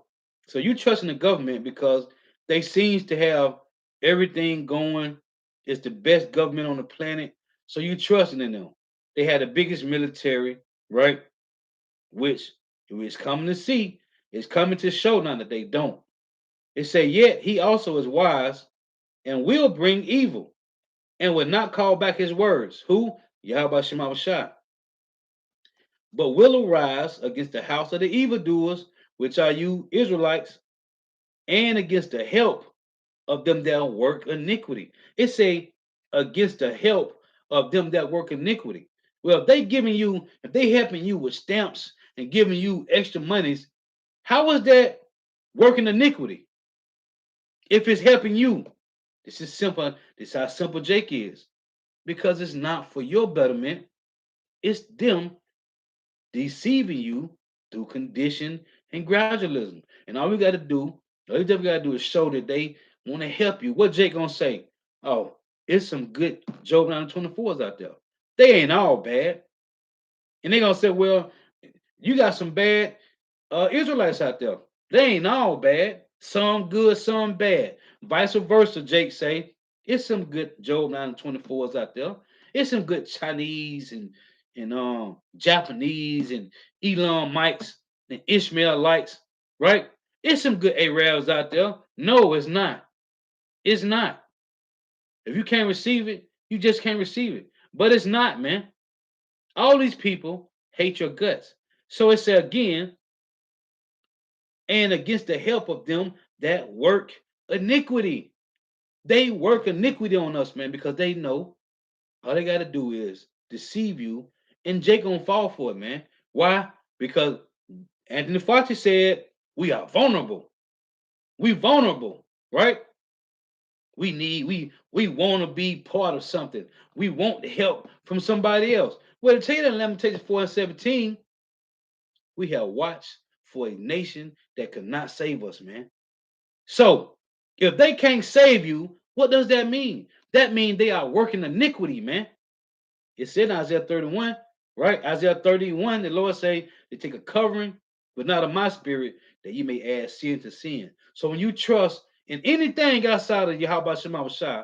So you trust in the government because they seems to have everything going. It's the best government on the planet. So you trusting in them. They had the biggest military, right? Which is coming to see, is coming to show now that they don't. It say, yet he also is wise and will bring evil and will not call back his words. Who? Yahweh Shema Shah. But will arise against the house of the evildoers, which are you Israelites, and against the help of them that work iniquity. It say against the help of them that work iniquity. Well, if they helping you with stamps and giving you extra monies, how is that working iniquity? If it's helping you, this is simple. This is how simple Jake is. Because it's not for your betterment, it's them deceiving you through condition and gradualism. And all we got to do, all you got to do is show that they want to help you. What Jake gonna say? Oh, it's some good Job 924s out there. They ain't all bad. And they gonna say, well, you got some bad Israelites out there. They ain't all bad. Some good, some bad. Vice versa, Jake say. It's some good Job 924s out there. It's some good Chinese and Japanese and Elamites and Ishmaelites, right? It's some good Arabs out there. No, it's not. It's not. If you can't receive it, you just can't receive it. But it's not, man. All these people hate your guts. So it said again, and against the help of them that work iniquity. They work iniquity on us, man, because they know all they got to do is deceive you, and Jake gonna fall for it, man. Why? Because Anthony Fauci said we are vulnerable. We vulnerable, right? We want to be part of something. We want the help from somebody else. Well, to tell you that in Lamentations 4 and 17, we have watched for a nation that could not save us, man. So if they can't save you, what does that mean? That means they are working iniquity, man. It said in Isaiah 31, right? Isaiah 31, the Lord say they take a covering, but not of my spirit, that you may add sin to sin. So when you trust in anything outside of Yahweh Shema Shah,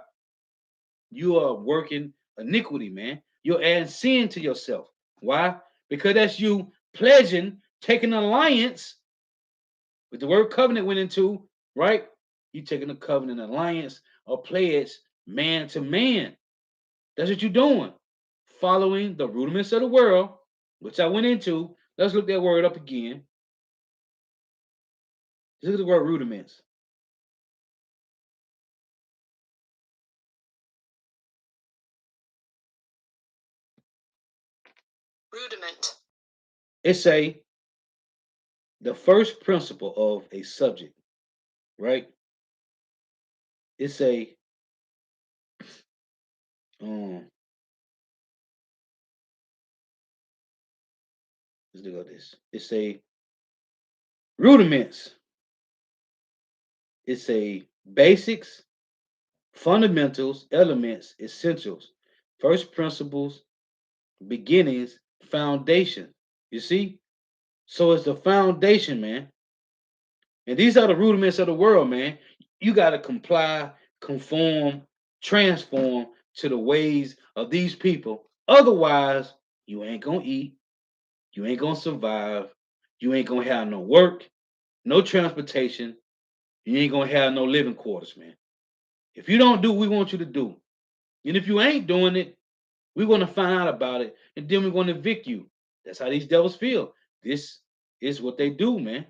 you are working iniquity, man. You're adding sin to yourself. Why? Because that's you pledging, taking an alliance with the word covenant went into, right? You taking a covenant alliance or pledge man to man. That's what you're doing. Following the rudiments of the world, which I went into. Let's look that word up again. Look at the word rudiments. Rudiment. It's the first principle of a subject, right? It's um let's look at this. It's rudiments. It's basics, fundamentals, elements, essentials, first principles, beginnings, foundation. You see? So it's the foundation, man. And these are the rudiments of the world, man. You got to comply, conform, transform to the ways of these people. Otherwise, you ain't going to eat. You ain't going to survive. You ain't going to have no work, no transportation. You ain't going to have no living quarters, man. If you don't do what we want you to do, and if you ain't doing it, we're going to find out about it, and then we're going to evict you. That's how these devils feel. This is what they do, man.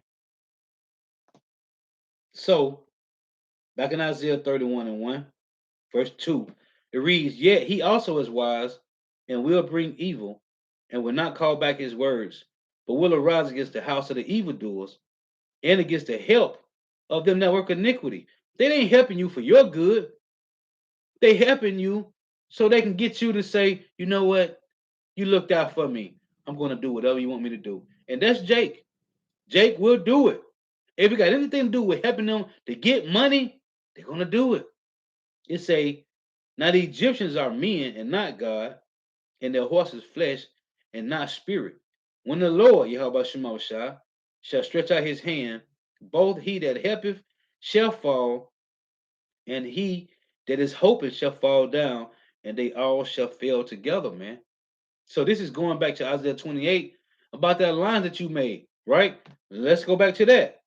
So, back in Isaiah 31 and 1, verse 2, it reads, yet he also is wise and will bring evil and will not call back his words, but will arise against the house of the evildoers and against the help of them that work iniquity. They ain't helping you for your good. They helping you so they can get you to say, you know what, you looked out for me. I'm gonna do whatever you want me to do. And that's Jake. Jake will do it. If it got anything to do with helping them to get money, they're gonna do it. It's a now the Egyptians are men and not God, and their horses flesh and not spirit. When the Lord, Yahweh Shemashah, shall stretch out his hand, both he that helpeth shall fall, and he that is hoping shall fall down, and they all shall fail together, man. So this is going back to Isaiah 28 about that line that you made, right? Let's go back to that.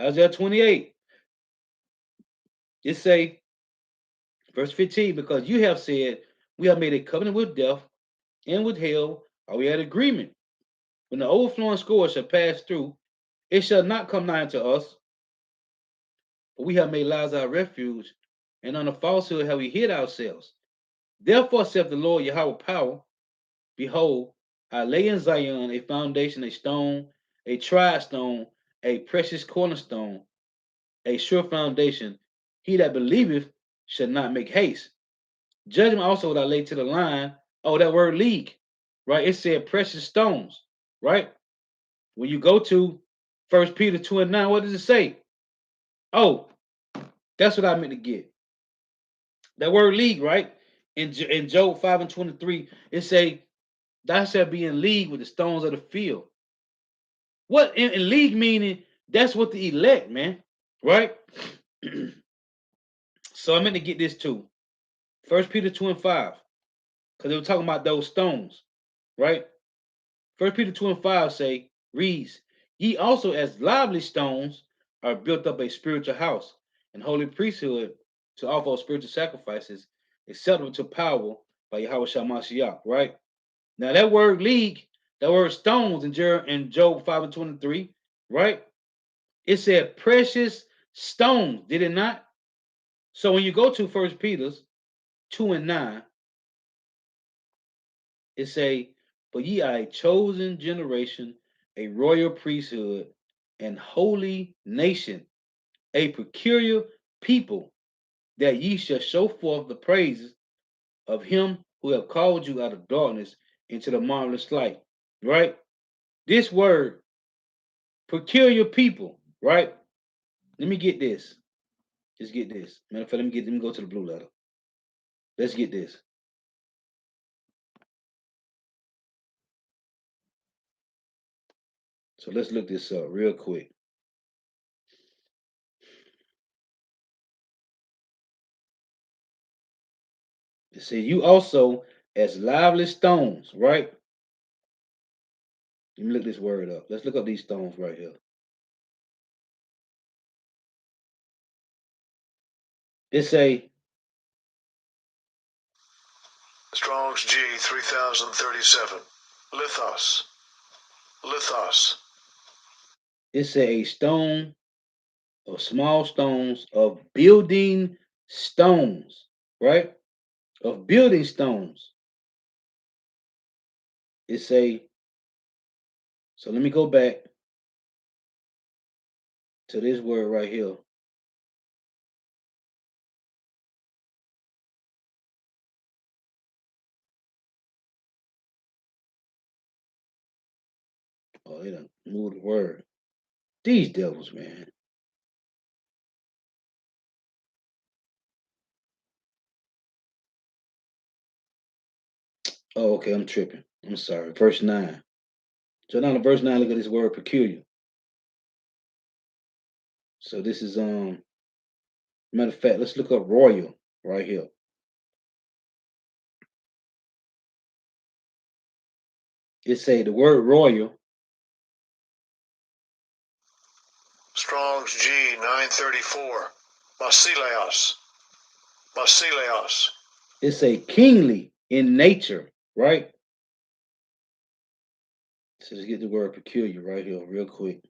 Isaiah 28. It say, verse 15, because you have said, we have made a covenant with death and with hell, are we at agreement? When the overflowing scourge shall pass through, it shall not come nigh unto us, for we have made lies our refuge, and on the falsehood have we hid ourselves. Therefore saith the Lord Yahweh power, behold, I lay in Zion a foundation, a stone, a tried stone, a precious cornerstone, a sure foundation. He that believeth shall not make haste. Judgment also would I lay to the line. Oh, that word league, right? It said precious stones, right? When you go to 1 Peter 2:9, what does it say? Oh, that's what I meant to get. That word league, right? In Job 5:23, it say, thou shalt be in league with the stones of the field. What in league meaning? That's what the elect, man, right? So I meant to get this too. 1 Peter 2:5, because they were talking about those stones, right? 1 Peter 2:5 say, reads, ye also as lively stones are built up a spiritual house and holy priesthood to offer spiritual sacrifices acceptable to power by Yahweh Shamashiach, right? Now that word league, that word stones in Job 5:23, right? It said precious stones, did it not? So when you go to 1 Peter 2:9, it say, but ye are a chosen generation, a royal priesthood, and holy nation, a peculiar people, that ye shall show forth the praises of him who have called you out of darkness into the marvelous light. Right? This word, peculiar people, right? Let me get this. Let's get this. Matter of fact, let me go to the blue letter. Let's get this. So let's look this up real quick. It says, you also as lively stones, right? Let me look this word up. Let's look up these stones right here. It say, Strong's G 3037. Lithos. Lithos. it say a stone or small stones of building stones, right? Of building stones. It say, so let me go back to this word right here. Oh, they done moved the word. These devils, man. Oh, okay, I'm tripping. I'm sorry. Verse 9. So now in verse 9, look at this word peculiar. So this is matter of fact, let's look up royal right here. It say the word royal. Strong's G 934. Basileos. Basileos. It say kingly in nature, right? So let's get the word peculiar right here, real quick.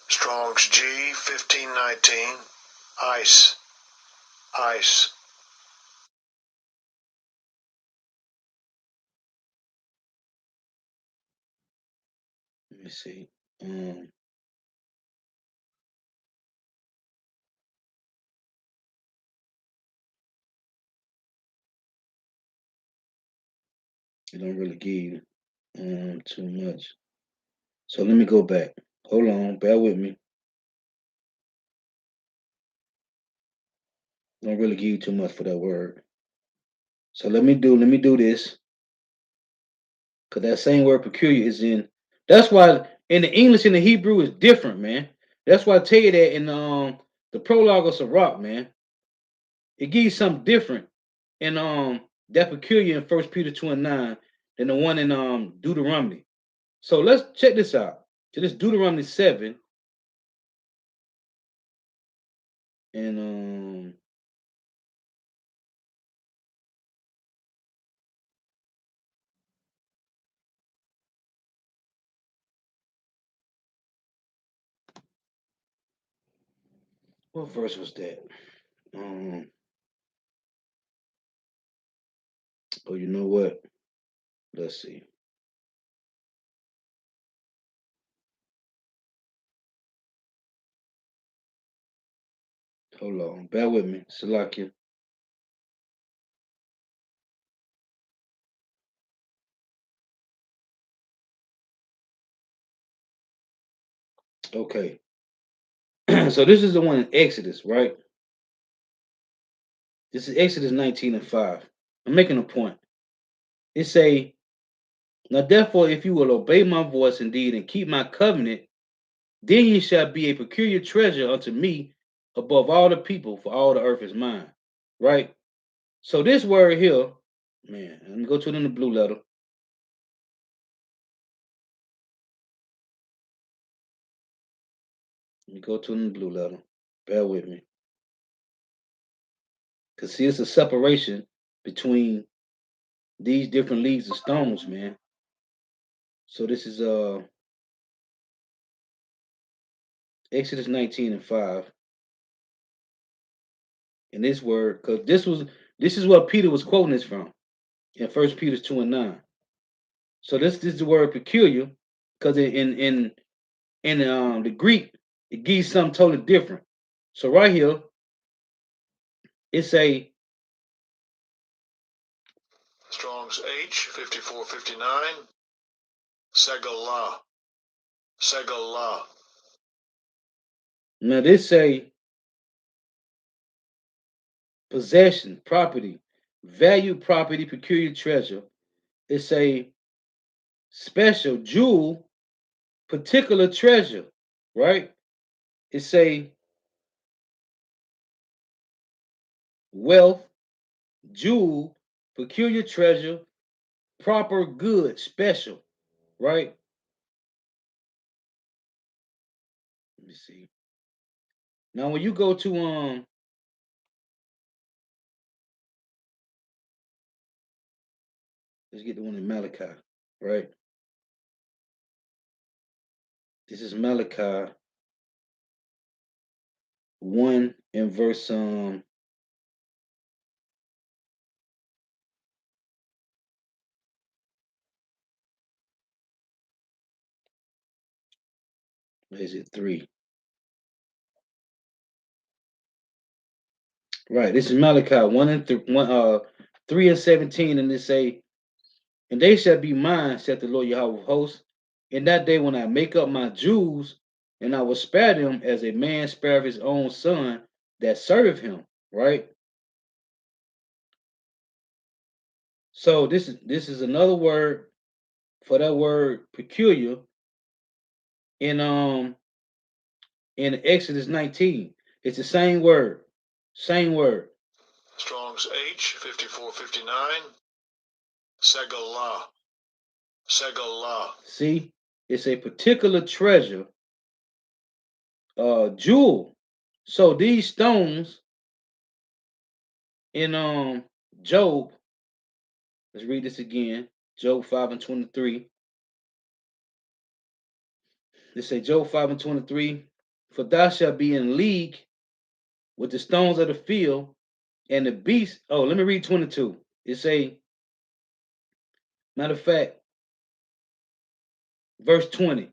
Strong's G 1519. Ice. Ice. Let me see. It don't really give too much. So let me go back. Hold on, bear with me. Don't really give you too much for that word. So let me do this. Cause that same word peculiar is in. That's why in the English and the Hebrew is different, man. That's why I tell you that in the prologue of Sirach, man. It gives you something different in that peculiar in First Peter 2:9 than the one in Deuteronomy. So let's check this out. So this Deuteronomy 7 and what verse was that? Um, oh, you know what? Let's see. Hold on. Bear with me. Salakia. Okay. So this is the one in Exodus, right? This is Exodus 19 and 5. I'm making a point. It say, now therefore, if you will obey my voice indeed and keep my covenant, then ye shall be a peculiar treasure unto me above all the people, for all the earth is mine. Right? So this word here, man, let me go to it in the blue letter. Let me go to it in the blue letter. Bear with me. Because see, it's a separation between these different leagues of stones, man. So this is Exodus 19 and 5. And this word, because this is what Peter was quoting this from in First Peter 2 and 9. So this is the word peculiar, because in the Greek, it gives something totally different. So right here, it's a Strong's H 5459. Segalah. Segalah. now this a possession, property, valued property, peculiar treasure. It's a special jewel, particular treasure, right? It's a wealth, jewel, peculiar treasure, proper good, special, right? Let me see. Now when you go to let's get the one in Malachi, right? This is Malachi 1 and verse what is it 3? Right. This is Malachi 3 and 17, and they say, and they shall be mine, said the Lord Yahweh of hosts, in that day when I make up my Jews, and I will spare them as a man spareth his own son that serveth him. Right. So this is another word for that word peculiar in in Exodus 19. It's the same word. Same word. Strong's H 5459. Segalah. Segalah. See, it's a particular treasure, jewel. So these stones in Job, let's read this again. Job 5 and 23. They say Job 5 and 23, for thou shalt be in league with the stones of the field and the beasts. Oh, let me read 22. It say, matter of fact, verse 20.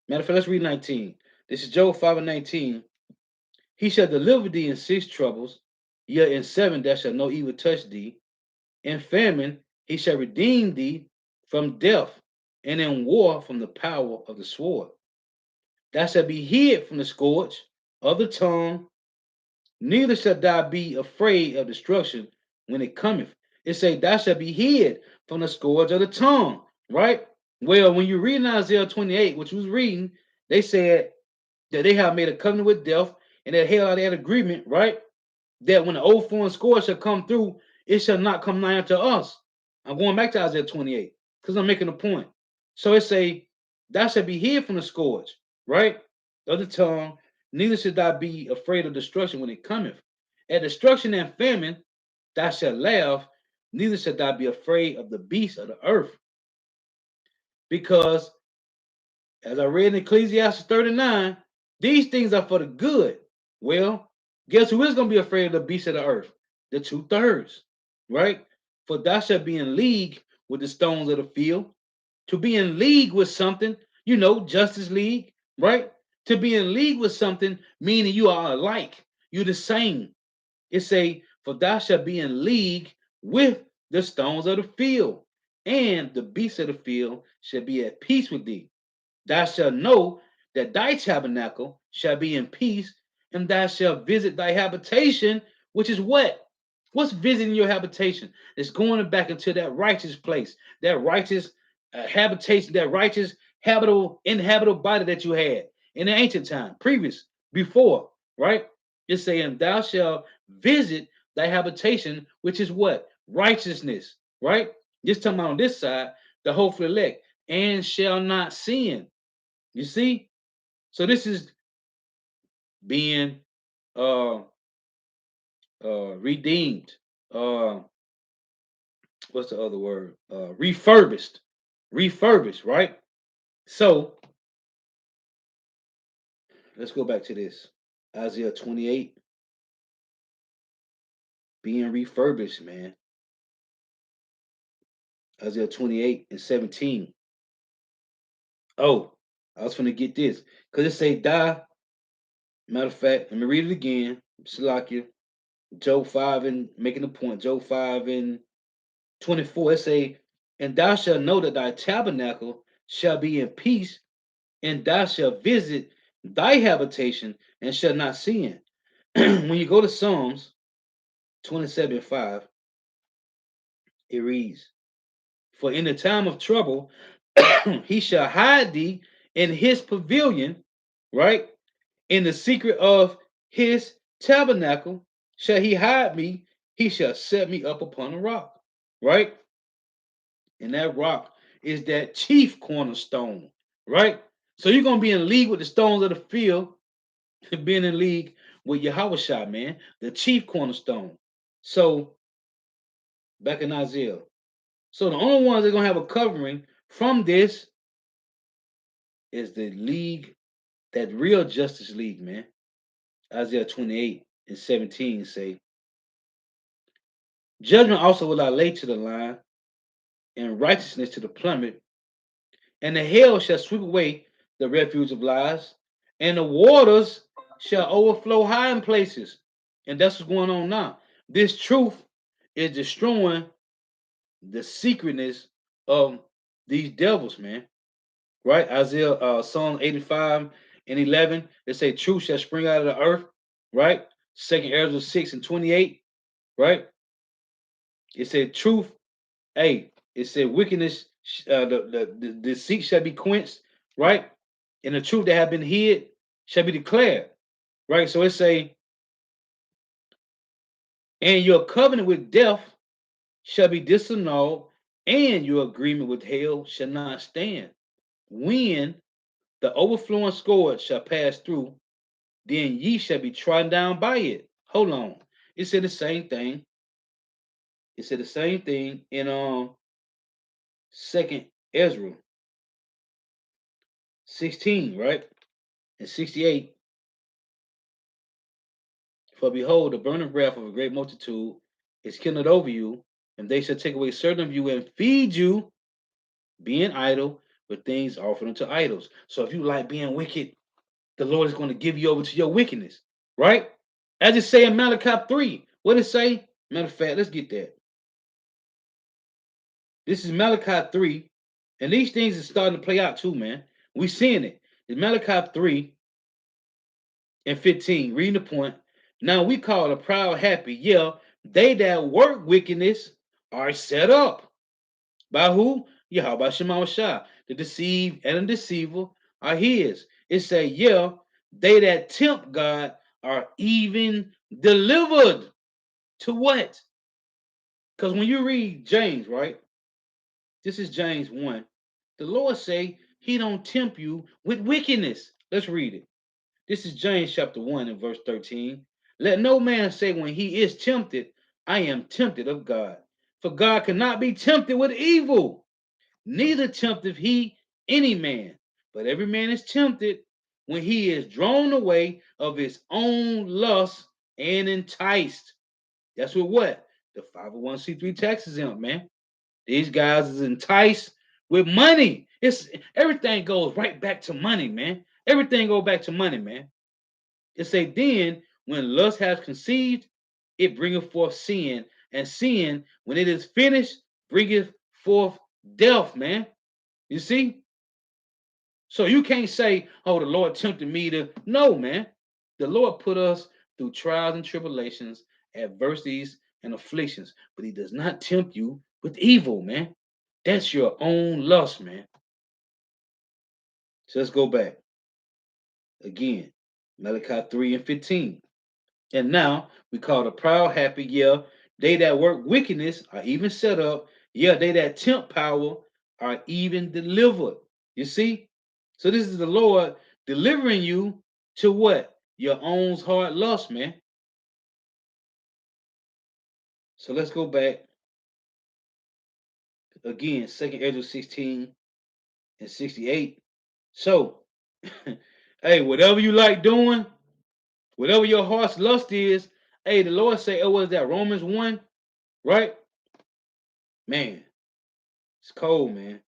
Matter of fact, let's read 19. This is Job 5 and 19. He shall deliver thee in 6 troubles, yet in 7 there shall no evil touch thee. In famine He shall redeem thee from death, and in war from the power of the sword. Thou shalt be hid from the scourge of the tongue, neither shalt thou be afraid of destruction when it cometh. It say, thou shalt be hid from the scourge of the tongue, right? Well, when you read in Isaiah 28, which you was reading, they said that they have made a covenant with death and that held out that agreement, right? That when the old foreign scourge shall come through, it shall not come nigh unto us. I'm going back to Isaiah 28 because I'm making a point. So it say, thou shalt be hid from the scourge, right? Of the tongue, neither should thou be afraid of destruction when it cometh. At destruction and famine, thou shalt laugh, neither shalt thou be afraid of the beasts of the earth. Because, as I read in Ecclesiastes 39, these things are for the good. Well, guess who is going to be afraid of the beasts of the earth? The 2/3, right? For thou shalt be in league with the stones of the field. To be in league with something, Justice League, right? To be in league with something, meaning you are alike, you're the same. It say, for thou shalt be in league with the stones of the field, and the beasts of the field shall be at peace with thee. Thou shalt know that thy tabernacle shall be in peace, and thou shalt visit thy habitation, which is what? What's visiting your habitation? It's going back into that righteous place, that righteous habitation, that righteous habitable, inhabitable body that you had in the ancient time, previous, before, right? It's saying, thou shalt visit thy habitation, which is what? Righteousness, right? Just talking about on this side, the hopeful elect, and shall not sin. You see? So this is being uh redeemed. Uh what's the other word? Refurbished. Refurbished, right? So let's go back to this. Isaiah 28, being refurbished, man. Isaiah 28 and 17. Oh, I was gonna get this. Because it say die. Matter of fact, let me read it again. Salakia. Job 5 and making the point. Job 5 and 24, it say, and thou shalt know that thy tabernacle shall be in peace, and thou shalt visit thy habitation and shall not sin. When you go to Psalms 27:5, it reads, for in the time of trouble, he shall hide thee in his pavilion, right? In the secret of his tabernacle shall he hide me, he shall set me up upon a rock, right? And that rock is that chief cornerstone, right? So you're gonna be in league with the stones of the field, being in league with Yahweh, man, the chief cornerstone. So back in Isaiah. So the only ones that are gonna have a covering from this is the league, that real Justice League, man. Isaiah 28 and 17 say, judgment also will I lay to the line, and righteousness to the plummet, and the hail shall sweep away the refuge of lies, and the waters shall overflow high in places. And that's what's going on now. This truth is destroying the secretness of these devils, man. Right? Isaiah Psalm 85 and 11, they say truth shall spring out of the earth, right? Second Ezra 6 and 28, right? It said truth, hey, it said wickedness, the deceit shall be quenched, right? And the truth that have been hid shall be declared, right? So it say, and your covenant with death shall be disannulled, and your agreement with hell shall not stand. When the overflowing scourge shall pass through, then ye shall be trodden down by it. Hold on. It said the same thing. It said the same thing in Second Ezra 16, right? And 68. For behold, the burning wrath of a great multitude is kindled over you, and they shall take away certain of you and feed you, being idle, with things offered unto idols. So if you like being wicked, the Lord is going to give you over to your wickedness, right? As it say in Malachi 3. What it say? Matter of fact, let's get that. This is Malachi 3. And these things are starting to play out too, man. We seeing it. It's Malachi 3 and 15. Reading the point. Now we call the proud happy. Yeah, they that work wickedness are set up. By who? Yahweh Shema Shah. The deceived and the deceiver are his. It say, yeah, they that tempt God are even delivered. To what? Because when you read James, right? This is James 1. The Lord say he don't tempt you with wickedness. Let's read it. This is James chapter 1 and verse 13. Let no man say when he is tempted, I am tempted of God. For God cannot be tempted with evil, neither tempteth he any man. But every man is tempted when he is drawn away of his own lust and enticed. That's what the 501c3 tax exempt, man. These guys is enticed with money. It's everything goes right back to money, man. Everything go back to money, man. It say then when lust has conceived, it bringeth forth sin, and sin, when it is finished, bringeth forth death, man. You see? So you can't say, oh, the Lord tempted me to. No, man. The Lord put us through trials and tribulations, adversities and afflictions, but he does not tempt you with evil, man. That's your own lust, man. So let's go back again. Malachi 3 and 15. And now we call the proud happy. Yeah, they that work wickedness are even set up. Yeah, they that tempt power are even delivered. You see? So this is the Lord delivering you to what? Your own hard lust, man. So let's go back again, 2nd Ezra 16 and 68. So, hey, whatever you like doing, whatever your heart's lust is, hey, the Lord say, oh, was that Romans 1, right? Man, it's cold, man.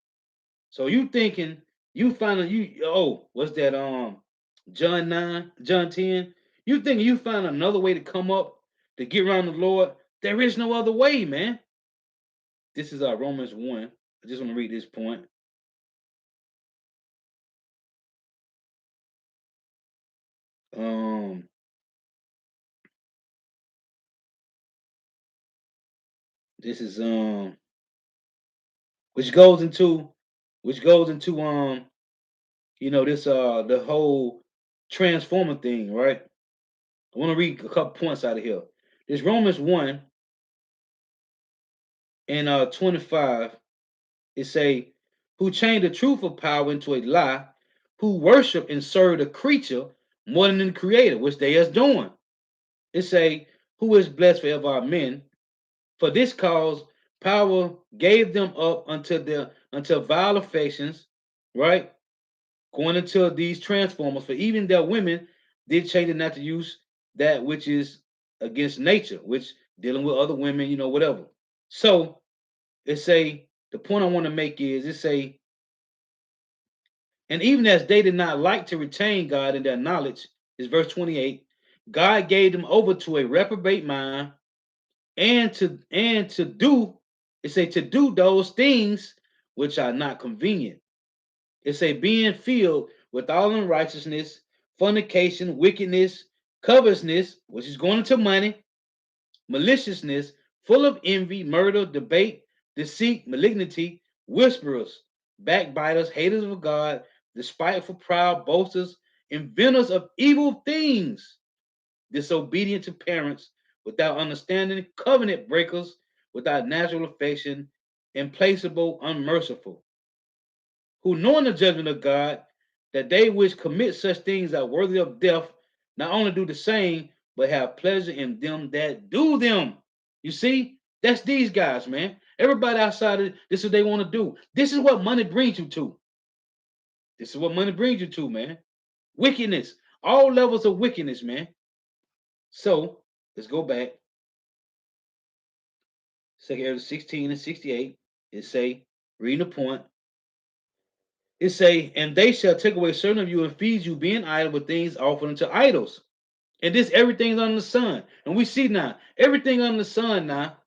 So you thinking you finding you what's that John 9, John 10? You thinking you find another way to come up to get around the Lord? There is no other way, man. This is Romans 1. I just want to read this point. Um this is which goes into this the whole transformer thing, right? I want to read a couple points out of here. This Romans 1 and 25, it say, who change the truth of power into a lie, who worship and serve the creature more than the creator, which they is doing. It say, who is blessed forever, amen. For this cause power gave them up until vile affections, right? Going into these transformers, for even their women did change it not to use that which is against nature, which dealing with other women, whatever. So it say the point I want to make is it say, and even as they did not like to retain God in their knowledge, is verse 28, God gave them over to a reprobate mind and to do, it say to do those things which are not convenient. It say being filled with all unrighteousness, fornication, wickedness, covetousness, which is going into money, maliciousness, full of envy, murder, debate, deceit, malignity, whisperers, backbiters, haters of God, despiteful, proud, boasters, inventors of evil things, disobedient to parents, without understanding, covenant breakers, without natural affection, implacable, unmerciful, who knowing the judgment of God, that they which commit such things are worthy of death, not only do the same, but have pleasure in them that do them. You see, that's these guys, man. Everybody outside of this is what they want to do. This is what money brings you to. This is what money brings you to, man. Wickedness, all levels of wickedness, man. So let's go back. 2 Ezra 16 and 68. It say, reading the point. It say, and they shall take away certain of you and feed you, being idle with things offered unto idols. And this everything's under the sun. And we see now, everything under the sun now,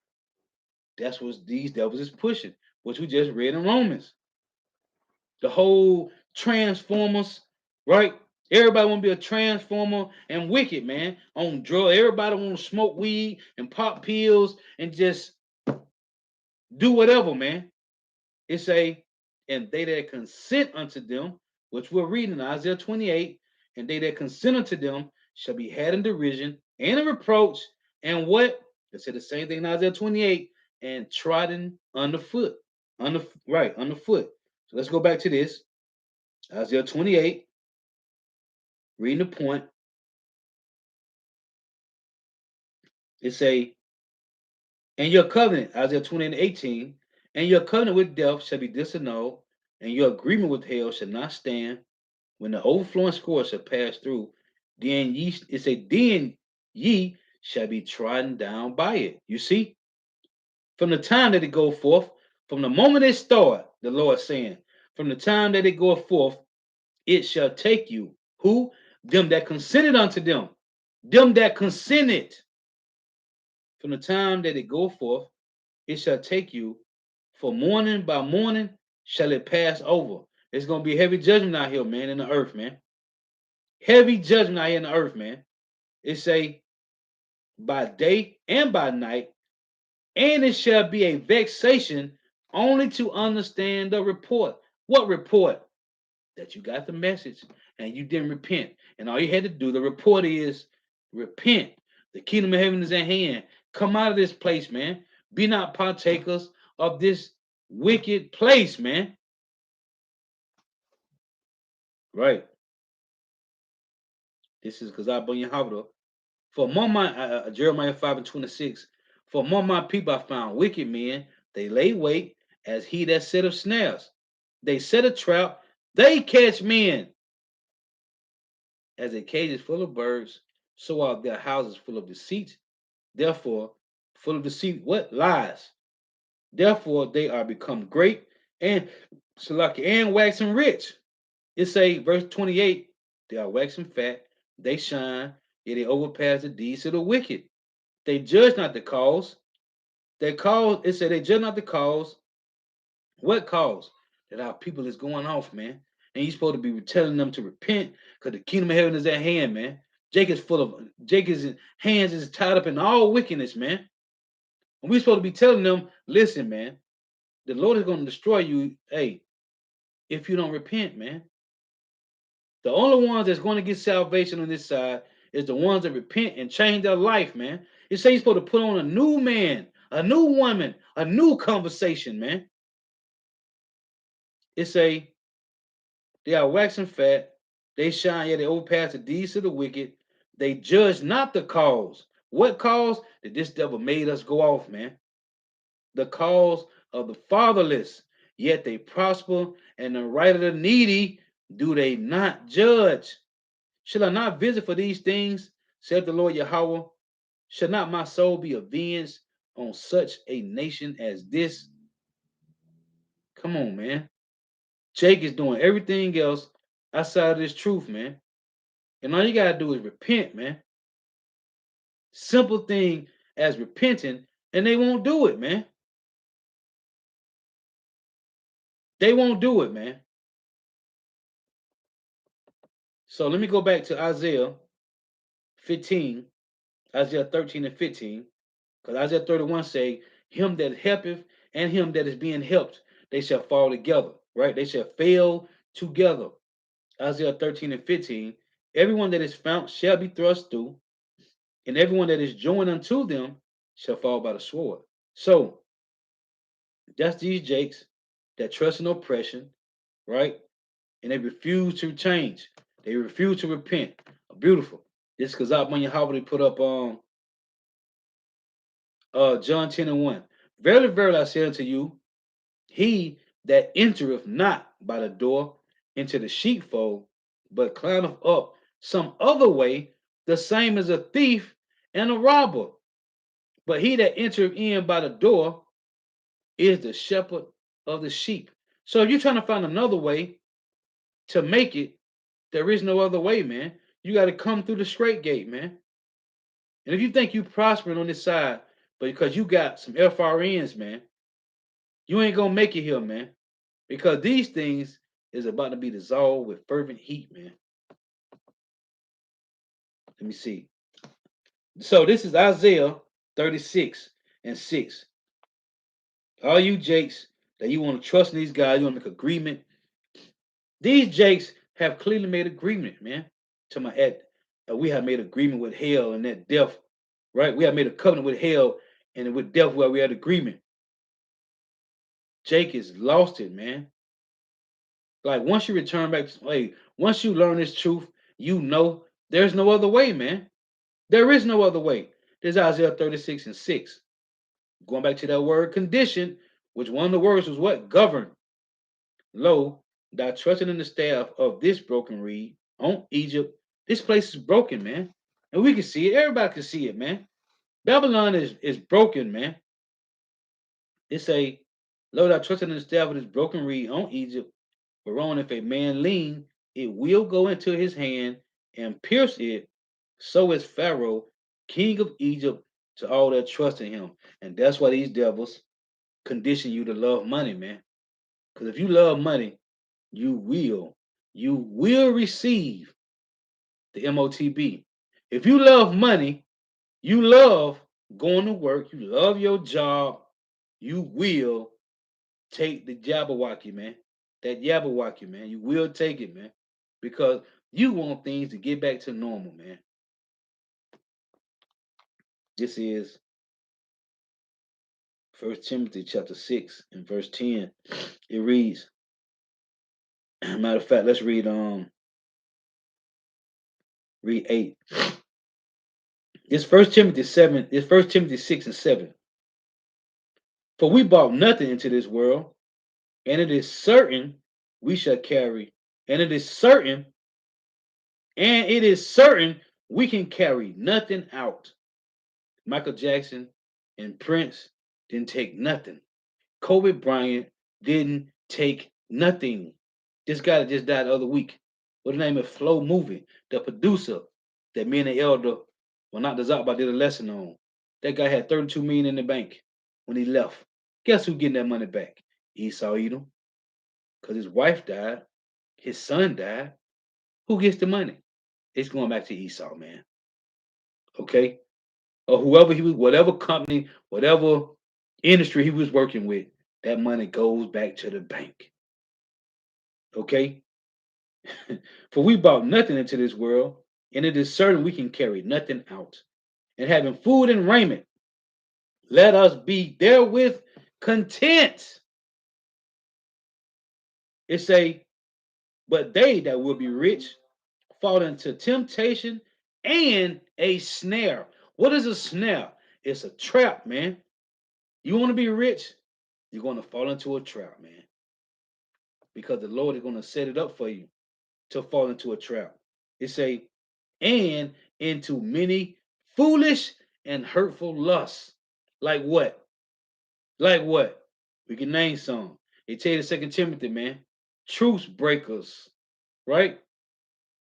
that's what these devils is pushing. which we just read in Romans. The whole Transformers, right? Everybody want to be a transformer and wicked, man. On drugs, everybody want to smoke weed and pop pills and just do whatever, man. It say, and they that consent unto them, which we're reading in Isaiah 28, and they that consent unto them shall be had in derision and in reproach, and what? They said the same thing in Isaiah 28, and trodden underfoot. Underfoot. So let's go back to this. Isaiah 28, reading the point. It say, and your covenant, Isaiah 28 and 18, and your covenant with death shall be disannulled, and your agreement with hell shall not stand. When the overflowing scourge shall pass through, then then ye shall be trodden down by it. You see, from the time that it go forth, from the moment it start, the Lord saying, from the time that it go forth, it shall take you. Who? Them that consented unto them. Them that consented. From the time that it go forth, it shall take you. For morning by morning shall it pass over. It's gonna be heavy judgment out here, man, in the earth, man. Heavy judgment out here in the earth, man. It say by day and by night, and it shall be a vexation only to understand the report. What report? That you got the message and you didn't repent. And all you had to do, the report is repent. The kingdom of heaven is at hand. Come out of this place, man. Be not partakers of this wicked place, man. Right. This is because I bring you Havda. For among my Jeremiah 5 and 26, for among my people I found wicked men, they lay wait as he that set of snares. They set a trap, they catch men. As a cage is full of birds, so are their houses full of deceit. Therefore, full of deceit, what? Lies. Therefore, they are become great and Salaki and waxing rich. It say, verse 28, they are waxing fat, they shine, yet they overpass the deeds of the wicked. They judge not the cause. It said they judge not the cause. What cause? That our people is going off, man. And you're supposed to be telling them to repent because the kingdom of heaven is at hand, man. Jacob's hands is tied up in all wickedness, man. And we're supposed to be telling them, listen, man, the Lord is going to destroy you, hey, if you don't repent, man. The only ones that's going to get salvation on this side is the ones that repent and change their life, man. It says you're supposed to put on a new man, a new woman, a new conversation, man. It say they are waxing fat, they shine, yet they overpass the deeds of the wicked. They judge not the cause. What cause? That this devil made us go off, man. The cause of the fatherless, yet they prosper, and the right of the needy do they not judge. Shall I not visit for these things, said the Lord Yahweh? Shall not my soul be avenged on such a nation as this? Come on, man. Jake is doing everything else outside of this truth, man. And all you gotta do is repent, man. Simple thing as repenting, and they won't do it, man. They won't do it, man. So let me go back to Isaiah 15, Isaiah 13 and 15, because Isaiah 31 say, him that helpeth and him that is being helped, they shall fall together, right? They shall fail together. Isaiah 13 and 15, everyone that is found shall be thrust through, and everyone that is joined unto them shall fall by the sword. So that's these jakes that trust in oppression, right? And they refuse to change. They refuse to repent. Beautiful. This because Abban Yahweh put up John 10 and 1. Verily, verily, I say unto you, he that entereth not by the door into the sheepfold, but climbeth up some other way, the same as a thief and a robber. But he that entereth in by the door is the shepherd of the sheep. So if you're trying to find another way to make it, there is no other way, man. You got to come through the straight gate, man. And if you think you prospering on this side, but because you got some FRNs, man, You ain't gonna make it here, man. Because these things is about to be dissolved with fervent heat, man. Let me see. So this is Isaiah 36 and 6. All you Jakes that you want to trust in these guys, you want to make agreement. These Jakes have clearly made agreement, man. To my we have made agreement with hell and that death, right? We have made a covenant with hell and with death where we had agreement. Jake has lost it, man. Like once you return back to once you learn this truth, you know there's no other way, man. There is no other way. There's Isaiah 36 and 6. Going back to that word condition, which one of the words was what? Govern. Lo, thou trusted in the staff of this broken reed on Egypt. This place is broken, man. And we can see it. Everybody can see it, man. Babylon is broken, man. It say, Lo, thou trusted in the staff of this broken reed on Egypt. Whereon if a man lean, it will go into his hand and pierce it. So is Pharaoh, king of Egypt, to all that trust in him. And that's why these devils condition you to love money, man. Because if you love money, you will receive the MOTB. If you love money, you love going to work, you love your job, you will take the Jabberwocky, man. That Jabberwocky, man. You will take it, man. Because you want things to get back to normal, man. This is First Timothy chapter 6 and verse 10. It reads, matter of fact, let's read 8. It's First Timothy 7, it's First Timothy 6 and 7. For we brought nothing into this world, and it is certain we shall carry, and it is certain we can carry nothing out. Michael Jackson and Prince didn't take nothing. Kobe Bryant didn't take nothing. This guy that just died the other week. What the name of Flow Movie, the producer that me and the elder, well not the Zop, did a lesson on. That guy had 32 million in the bank when he left. Guess who getting that money back? Esau Edom. Because his wife died, his son died. Who gets the money? It's going back to Esau, man. Okay? Or whoever he was, whatever company, whatever industry he was working with, that money goes back to the bank. Okay? For we brought nothing into this world, and it is certain we can carry nothing out. And having food and raiment, let us be therewith content. It say, but they that will be rich fall into temptation and a snare. What is a snare? It's a trap, man. You want to be rich? You're going to fall into a trap, man. Because the Lord is going to set it up for you to fall into a trap. It say, and into many foolish and hurtful lusts. Like what? Like what? We can name some. They tell you the Second Timothy, man. Truce breakers, right?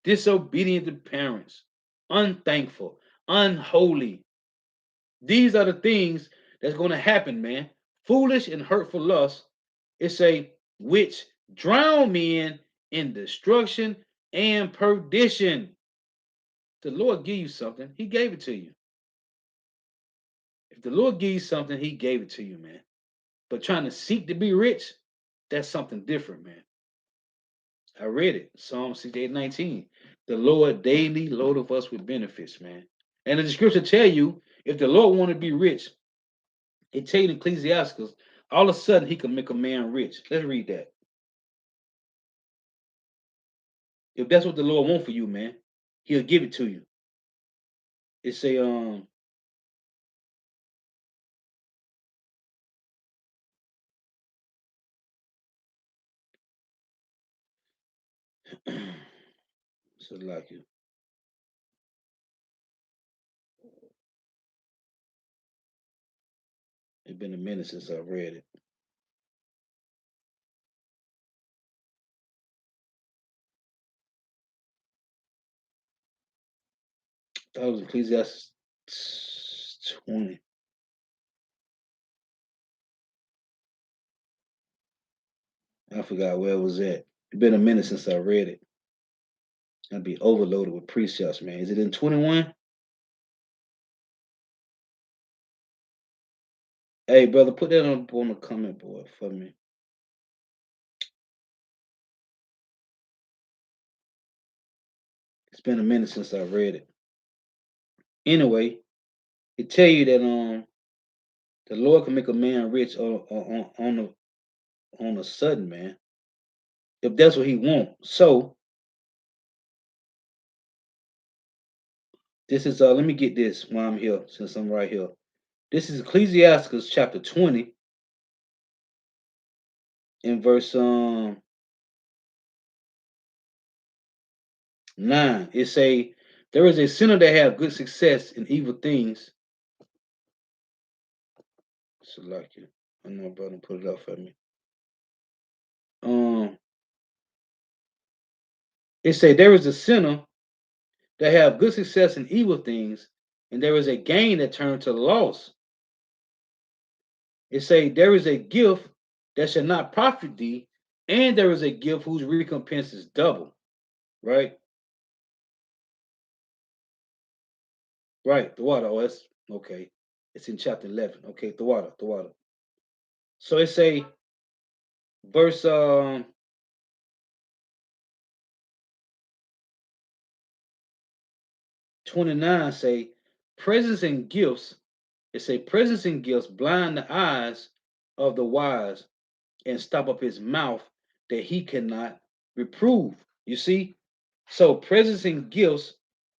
Disobedient to parents, unthankful, unholy. These are the things that's going to happen, man. Foolish and hurtful lust. It say, which drown men in destruction and perdition. The Lord give you something, he gave it to you. If the Lord give you something, he gave it to you, man. But trying to seek to be rich, that's something different, man. I read it, Psalm 68:19. The Lord daily loadeth us with benefits, man. And the scripture tell you, if the Lord want to be rich, it tell you in Ecclesiastes, all of a sudden he can make a man rich. Let's read that. If that's what the Lord want for you, man, he'll give it to you. It say, so like it. It's been a minute since I read it. I thought it was Ecclesiastes 20. I forgot where it was at. It's been a minute since I read it. I'd be overloaded with precepts, man. Is it in 21? Hey, brother, put that on the comment board for me. It's been a minute since I read it. Anyway, it tell you that the Lord can make a man rich on a sudden, man. If that's what he wants. So this is let me get this while I'm here, since I'm right here. This is Ecclesiasticus chapter 20 in verse 9. It say, there is a sinner that have good success in evil things. So like it. I know, brother, put it up for me. It say there is a sinner that have good success in evil things, and there is a gain that turns to loss. It say there is a gift that shall not profit thee, and there is a gift whose recompense is double. Right? Right. The water. Oh, that's okay. It's in chapter 11. Okay, the water. The water. So it say verse 29 say presents and gifts. It say presents and gifts blind the eyes of the wise and stop up his mouth that he cannot reprove. You see? So presents and gifts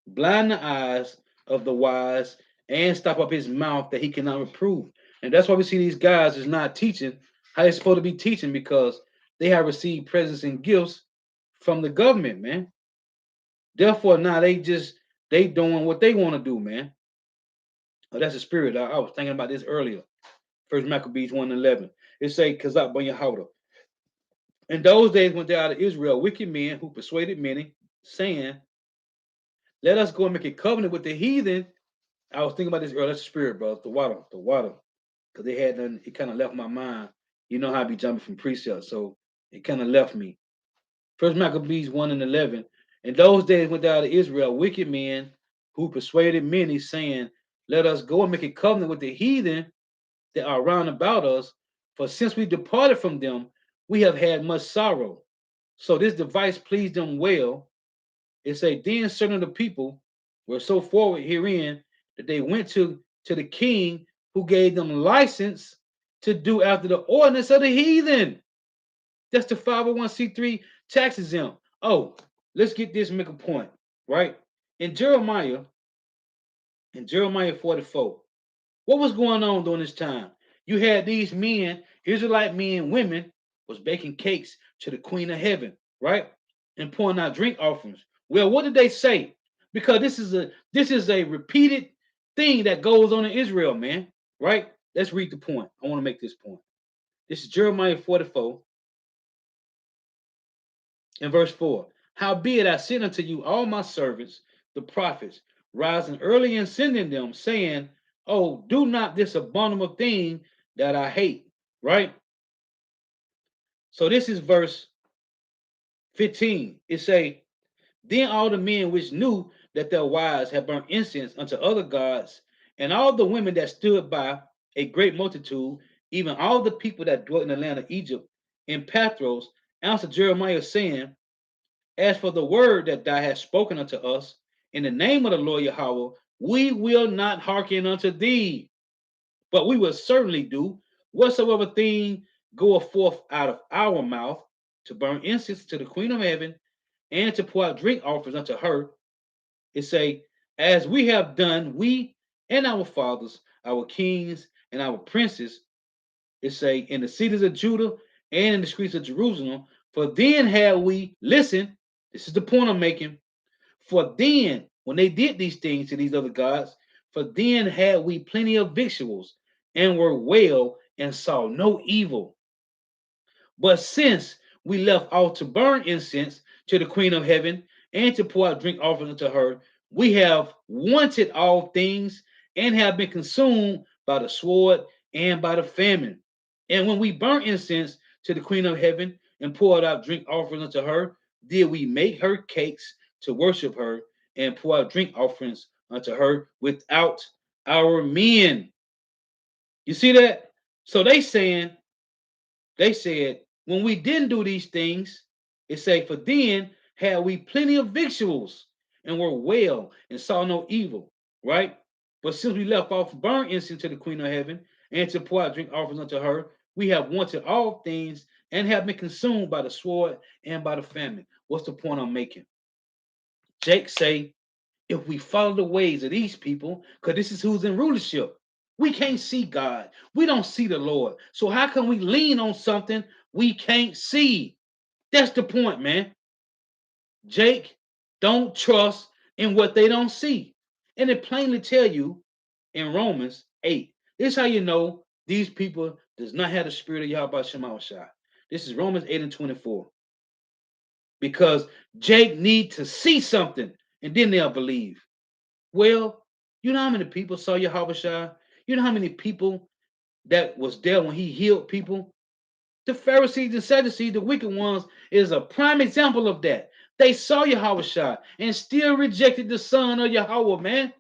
blind the eyes of the wise and stop up his mouth that he cannot reprove. And that's why we see these guys is not teaching how they're supposed to be teaching, because they have received presents and gifts from the government, man. Therefore, now they doing what they want to do, man. Oh, that's the spirit. I was thinking about this earlier. First Maccabees 1:11. It say, Kazak Ben Yehuda. In those days went there out of Israel wicked men who persuaded many, saying, let us go and make a covenant with the heathen. I was thinking about this earlier. That's the spirit, bro. The water. Because they had done, it kind of left my mind. You know how I be jumping from precept, so it kind of left me. First Maccabees 1:11. In those days went out of Israel wicked men who persuaded many, saying, let us go and make a covenant with the heathen that are round about us, for since we departed from them, we have had much sorrow. So this device pleased them well. It say, then certain of the people were so forward herein that they went to the king, who gave them license to do after the ordinance of the heathen. That's the 501c3 tax exempt. Oh, let's get this and make a point, right? In Jeremiah 44, what was going on during this time? You had these men, Israelite men and women, was baking cakes to the Queen of Heaven, right? And pouring out drink offerings. Well, what did they say? Because this is a repeated thing that goes on in Israel, man. Right? Let's read the point. I want to make this point. This is Jeremiah 44 and verse 4. Howbeit I sent unto you all my servants, the prophets, rising early and sending them, saying, oh, do not this abominable thing that I hate. Right? So this is verse 15. It say, then all the men which knew that their wives had burnt incense unto other gods, and all the women that stood by, a great multitude, even all the people that dwelt in the land of Egypt, in Pathros, answered Jeremiah, saying, as for the word that thou hast spoken unto us, in the name of the Lord Yahweh, we will not hearken unto thee, but we will certainly do whatsoever thing goeth forth out of our mouth, to burn incense to the Queen of Heaven, and to pour out drink offerings unto her. It say, as we have done, we and our fathers, our kings and our princes, it say, in the cities of Judah and in the streets of Jerusalem. For then had we, listen, this is the point I'm making. For then, when they did these things to these other gods, for then had we plenty of victuals and were well and saw no evil. But since we left off to burn incense to the Queen of Heaven and to pour out drink offerings unto her, we have wanted all things and have been consumed by the sword and by the famine. And when we burn incense to the Queen of Heaven and poured out drink offerings unto her? Did we make her cakes to worship her and pour out drink offerings unto her without our men? You see that? So they said, when we didn't do these things, it say, for then had we plenty of victuals and were well and saw no evil, right? But since we left off burnt incense to the Queen of Heaven and to pour out drink offerings unto her, we have wanted all things and have been consumed by the sword and by the famine. What's the point I'm making? Jake say, if we follow the ways of these people, because this is who's in rulership, we can't see God. We don't see the Lord. So how can we lean on something we can't see? That's the point, man. Jake, don't trust in what they don't see. And it plainly tell you in Romans 8. This is how you know these people does not have the spirit of Yahweh Shema Shai. This is Romans 8 and 24. Because Jake need to see something and then they'll believe. Well, you know how many people saw Yahweh Shai? You know how many people that was there when he healed people? The Pharisees and Sadducees, the wicked ones, is a prime example of that. They saw Yahweh Shai and still rejected the Son of Yahweh, man.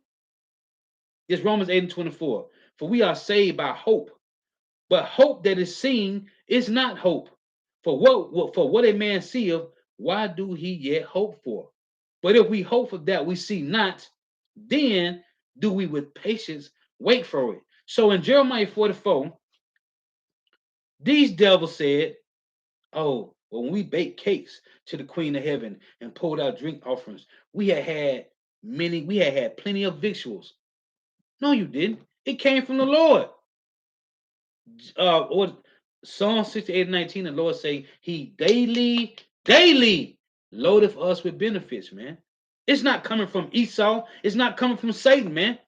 It's Romans 8 and 24. For we are saved by hope. But hope that is seen is not hope. For what a man seeth, why do he yet hope for? But if we hope for that we see not, then do we with patience wait for it. So in Jeremiah 44, these devils said, oh, well, when we baked cakes to the Queen of Heaven and poured out drink offerings, we had plenty of victuals. No, you didn't. It came from the Lord. Or Psalm 68 and 19, the Lord say, He daily loadeth us with benefits, man. It's not coming from Esau, it's not coming from Satan, man.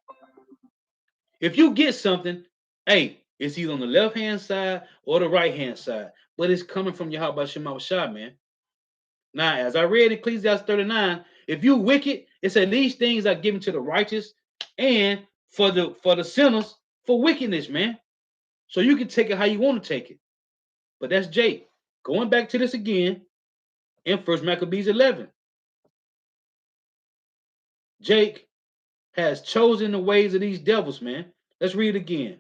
If you get something, hey, it's either on the left hand side or the right hand side, but it's coming from Yahweh Shema Shai, man. Now, as I read Ecclesiastes 39, if you wicked, it said these things are given to the righteous and for the sinners for wickedness, man. So you can take it how you want to take it. But that's Jake. Going back to this again in First Maccabees 11. Jake has chosen the ways of these devils, man. Let's read it again.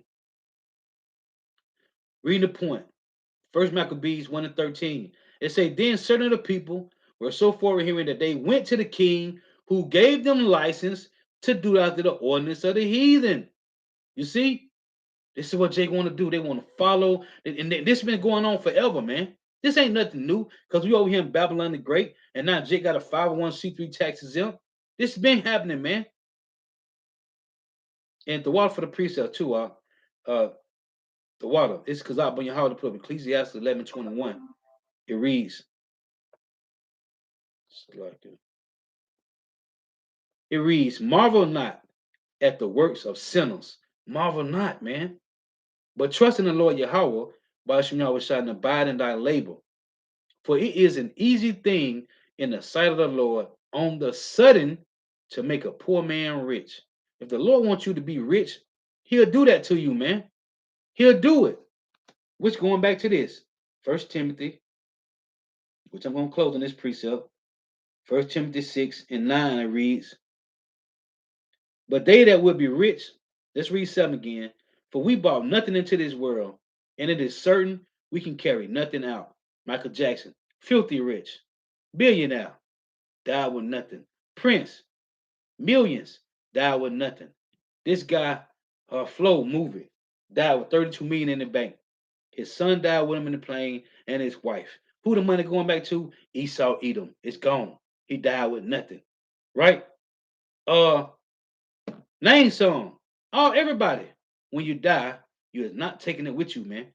Read the point. First Maccabees 1 and 13. It say, then certain of the people were so forward hearing that they went to the king who gave them license to do after the ordinance of the heathen. You see? This is what Jake want to do. They want to follow. And this has been going on forever, man. This ain't nothing new because we over here in Babylon the Great, and now Jake got a 501c3 tax exempt. This has been happening, man. And the water for the precept too, the water. It's because I bring your heart to put up Ecclesiastes 11:21. It reads, it reads, marvel not at the works of sinners. Marvel not, man. But trust in the Lord Yahweh, by Hashem Yahweh shall abide in thy labor. For it is an easy thing in the sight of the Lord on the sudden to make a poor man rich. If the Lord wants you to be rich, he'll do that to you, man. He'll do it. Which, going back to this, 1 Timothy, which I'm going to close on this precept, 1 Timothy 6 and 9, it reads, but they that will be rich, let's read 7 again, for we brought nothing into this world, and it is certain we can carry nothing out. Michael Jackson, filthy rich, billionaire, died with nothing. Prince, millions, died with nothing. This guy, Flo movie, died with 32 million in the bank. His son died with him in the plane, and his wife. Who the money going back to? Esau Edom. It's gone. He died with nothing. Right? Name song. Oh, everybody. When you die, you're not taking it with you, man.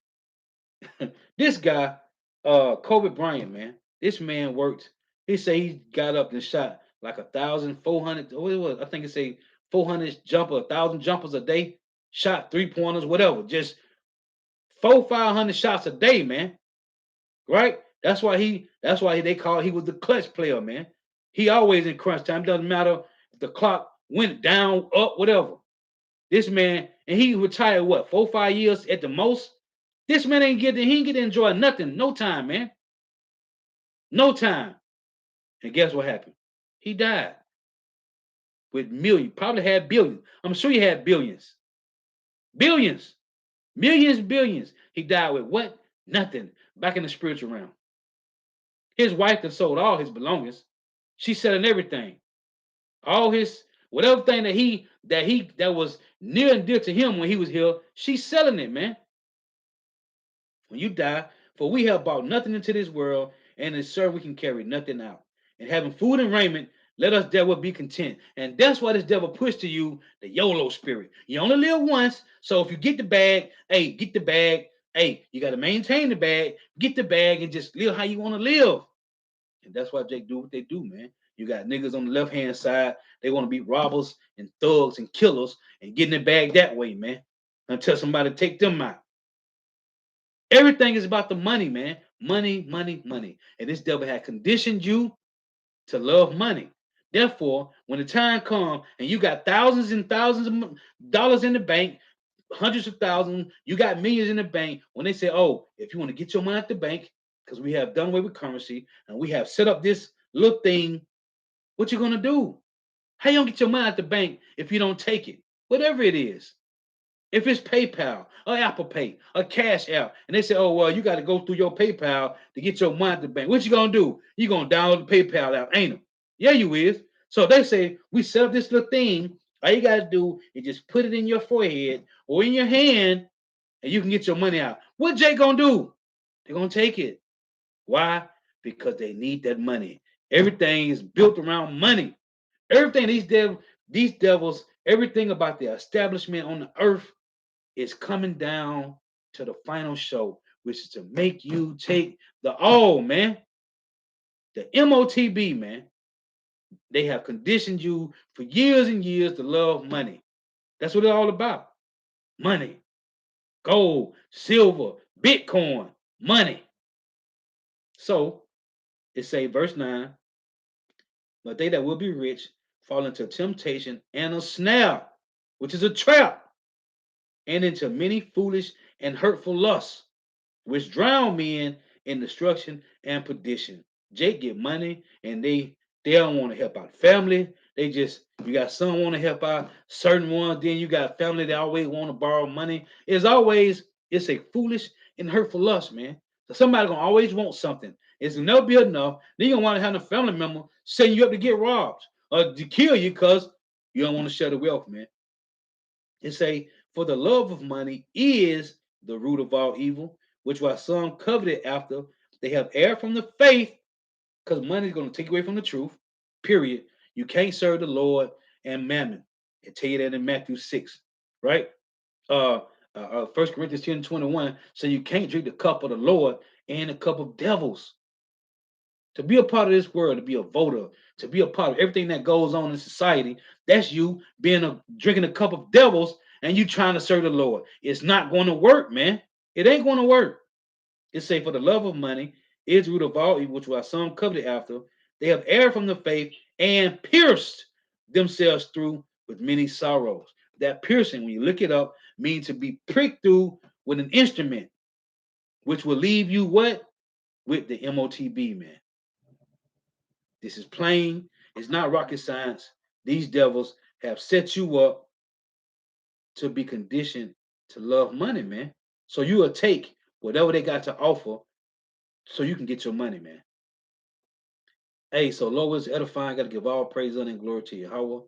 This guy, Kobe Bryant, man. This man worked. He said he got up and shot like 1,400. What it was? I think it say 400 jumper, 1,000 jumpers a day. Shot 3-pointers, whatever. Just 500 shots a day, man. Right? That's why they call he was the clutch player, man. He always in crunch time. Doesn't matter if the clock went down, up, whatever. This man, and he retired what, 4 or 5 years at the most. This man he ain't get to enjoy nothing, no time, man. No time. And guess what happened? He died with millions. Probably had billions. I'm sure he had billions. Billions. Millions, billions. He died with what? Nothing. Back in the spiritual realm. His wife that sold all his belongings. She's selling everything. All his whatever thing that was near and dear to him when he was here, she's selling it, man. When you die, for we have brought nothing into this world, and in serve we can carry nothing out. And having food and raiment, let us therewith be content. And that's why this devil pushed to you the YOLO spirit. You only live once, so if you get the bag, hey, get the bag. Hey, you got to maintain the bag, get the bag, and just live how you want to live. And that's why Jake do what they do, man. You got niggas on the left hand side, they want to be robbers and thugs and killers and getting the bag that way, man. Until somebody take them out. Everything is about the money, man. Money, money, money. And this devil had conditioned you to love money. Therefore, when the time comes and you got thousands and thousands of dollars in the bank, hundreds of thousands, you got millions in the bank. When they say, oh, if you want to get your money at the bank, because we have done away with currency and we have set up this little thing, what you gonna do? How you gonna get your money at the bank if you don't take it? Whatever it is. If it's PayPal or Apple Pay or Cash App, and they say, "Oh well, you got to go through your PayPal to get your money at the bank," what you gonna do? You gonna download the PayPal app, ain't it? Yeah, you is. So they say we set up this little thing. All you gotta do is just put it in your forehead or in your hand, and you can get your money out. What Jay gonna do? They're gonna take it. Why? Because they need that money. Everything is built around money. Everything these devils, everything about the establishment on the earth is coming down to the final show, which is to make you take the all, man. The MOTB, man. They have conditioned you for years and years to love money. That's what it's all about. Money, gold, silver, Bitcoin, money. So it say verse 9, but they that will be rich fall into temptation and a snare, which is a trap, and into many foolish and hurtful lusts, which drown men in destruction and perdition. Jake get money and they don't want to help out family. They just you got some want to help out certain ones, then you got family that always want to borrow money. It's a foolish and hurtful lust, man. So somebody gonna always want something. It's never be enough. Then you gonna want to have a family member setting you up to get robbed or to kill you because you don't want to share the wealth, man. It say, for the love of money is the root of all evil, which why some coveted after they have erred from the faith, because money is going to take away from the truth. Period. You can't serve the Lord and mammon. I tell you that in Matthew 6, right? 1 Corinthians 10 and 21. So you can't drink the cup of the Lord and the cup of devils. To be a part of this world, to be a voter, to be a part of everything that goes on in society, that's you being drinking a cup of devils and you trying to serve the Lord. It's not going to work, man. It ain't going to work. It say, for the love of money is root of all evil, which were some coveted after. They have erred from the faith and pierced themselves through with many sorrows. That piercing, when you look it up, means to be pricked through with an instrument, which will leave you what? With the MOTB, man. This is plain. It's not rocket science. These devils have set you up to be conditioned to love money, man. So you will take whatever they got to offer so you can get your money, man. Hey, so Lord is edifying. Got to give all praise, honor, and glory to Yahweh.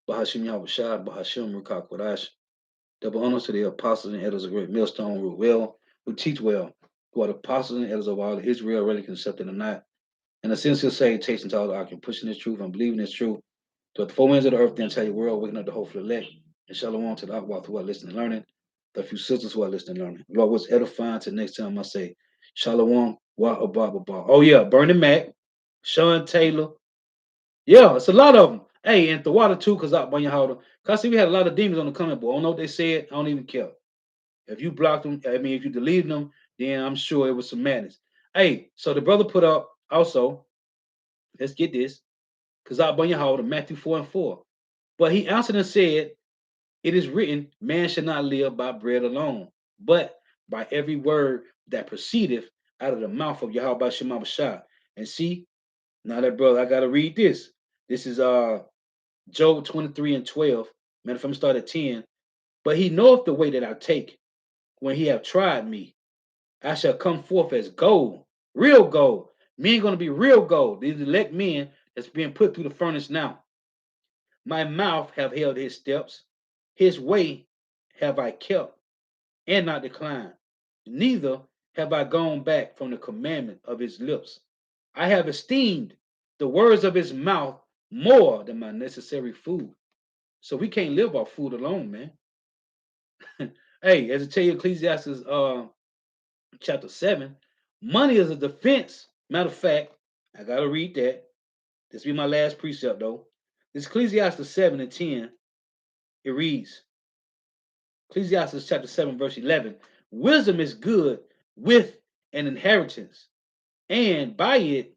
Bahashim Yahweh Shai, Bahashim Rukak Wadash. Double honors to the apostles and elders of Great Millstone, who well, who teach well, who are the apostles and elders of all Israel, really accepted or not. And the sincere salutation to all the arguing, pushing this truth and believing this truth. To the four winds of the earth, the entire world, waking up the hopeful elect. And shalom to the Akbar who are listening and learning. The few sisters who are listening and learning. Lord, what's edifying to next time I say, shalom, wa abba. Oh, yeah, Bernie Mac, Sean Taylor. Yeah, it's a lot of them. Hey, and the water too, because I when you hold them. Cause see, we had a lot of demons on the comment board. I don't know what they said. I don't even care. If you blocked them, I mean, if you deleted them, then I'm sure it was some madness. Hey, so the brother put up also, let's get this, because I bring you hold of Matthew 4 and 4. But he answered and said, it is written, man shall not live by bread alone, but by every word that proceedeth out of the mouth of Yahweh Shema Bashah. And see, now that brother, I gotta read this. This is Job 23 and 12. Man, if I'm start at 10. But he knoweth the way that I take. When he have tried me, I shall come forth as gold, real gold. Men gonna be real gold. These elect men that's being put through the furnace now. My mouth have held his steps. His way have I kept and not declined. Neither have I gone back from the commandment of his lips. I have esteemed the words of his mouth more than my necessary food. So we can't live off food alone, man. Hey, as I tell you, Ecclesiastes chapter 7, money is a defense. Matter of fact, I gotta read that. This will be my last precept though. This Ecclesiastes 7 and 10, it reads, Ecclesiastes chapter 7, verse 11. Wisdom is good with an inheritance, and by it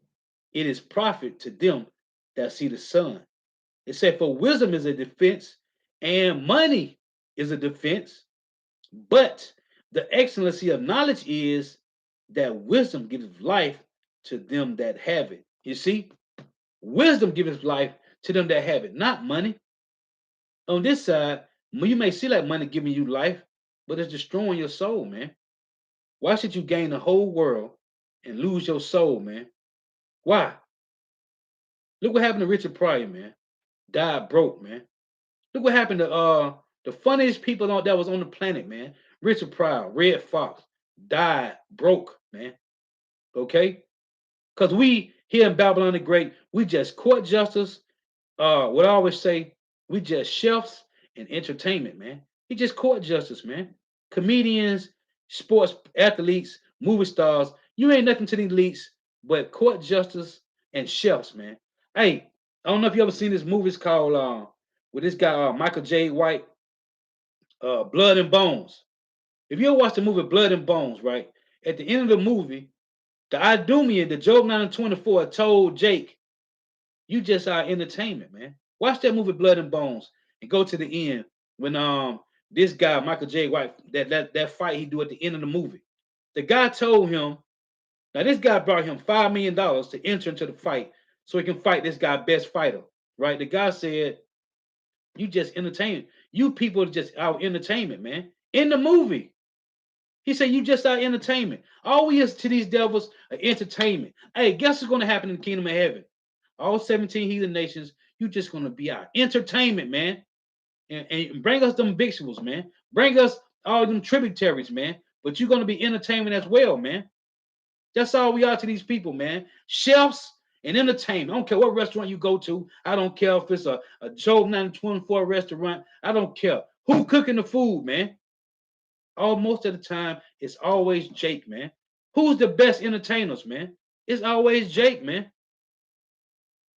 is profit to them that see the sun. It said, for wisdom is a defense, and money is a defense, but the excellency of knowledge is that wisdom gives life to them that have it. You see, wisdom gives life to them that have it, not money. On this side, you may see like money giving you life, but it's destroying your soul, man. Why should you gain the whole world and lose your soul, man? Why? Look what happened to Richard Pryor, man. Died broke, man. Look what happened to the funniest people that was on the planet, man. Richard Pryor, Red Fox, died broke, man. Okay? Because we here in Babylon the Great, we just court justice. What I always say, we just chefs and entertainment, man. He just court justice, man. Comedians, sports athletes, movie stars. You ain't nothing to the elites but court justice and chefs, man. Hey, I don't know if you ever seen this movie. It's called with this guy Michael J. White, Blood and Bones. If you ever watch the movie Blood and Bones, right? At the end of the movie, the Idumean, the Job 9 and 24, told Jake, you just are entertainment, man. Watch that movie Blood and Bones and go to the end when this guy, Michael J. White, that fight he do at the end of the movie. The guy told him, now this guy brought him $5 million to enter into the fight so he can fight this guy, best fighter. Right? The guy said, you just entertainment. You people are just our entertainment, man. In the movie. He said, you just our entertainment. All we is to these devils are entertainment. Hey, guess what's going to happen in the kingdom of heaven? All 17 heathen nations, you just going to be our entertainment, man. And bring us them victuals, man. Bring us all them tributaries, man. But you're going to be entertainment as well, man. That's all we are to these people, man. Chefs and entertainment. I don't care what restaurant you go to. I don't care if it's a Job 924 restaurant. I don't care. Who cooking the food, man? Most of the time, it's always Jake, man. Who's the best entertainers, man? It's always Jake, man.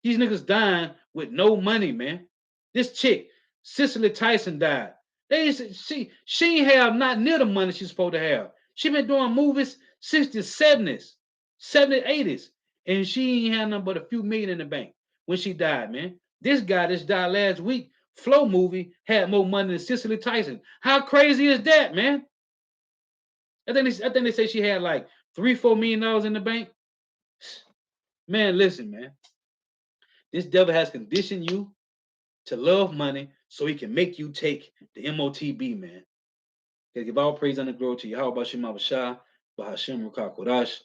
These niggas dying with no money, man. This chick, Cicely Tyson, died. She ain't have not near the money she's supposed to have. She been doing movies 60s, 70s, 70s, 80s, and she ain't had nothing but a few million in the bank when she died, man. This guy that died last week, Flow movie, had more money than Cicely Tyson. How crazy is that, man? I think they say she had like $3-4 million in the bank. Man, listen, man. This devil has conditioned you to love money so he can make you take the MOTB, man. Give all praise and glory to Yahweh Bashim Abashah, Bahashim Rukah Kodash.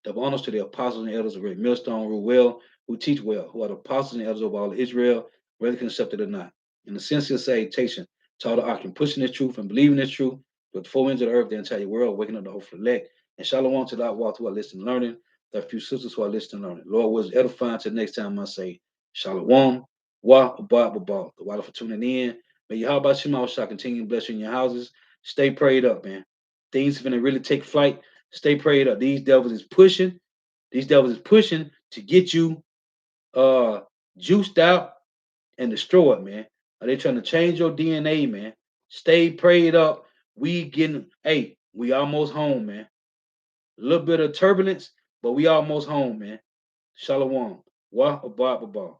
Double honors to the apostles and elders of Great Millstone, who well, who teach well, who are the apostles and elders of all of Israel, whether accepted or not. In the sincere salutation to all the doctrine, pushing this truth and believing this truth, with the four winds of the earth, the entire world, waking up the hopeful elect. And shalom to the walk who are listening and learning, the few sisters who are listening and learning. Lord was edifying to the next time I say, shalom, wa, ba, ba, ba. The water for tuning in. May Yahweh Shema shall continue to bless you in your houses. Stay prayed up, man. Things are going to really take flight. Stay prayed up. These devils is pushing. These devils is pushing to get you juiced out and destroyed, man. Are they trying to change your DNA, man? Stay prayed up. We almost home, man. A little bit of turbulence, but we almost home, man. Shalom. Wah, ba, ba, ba.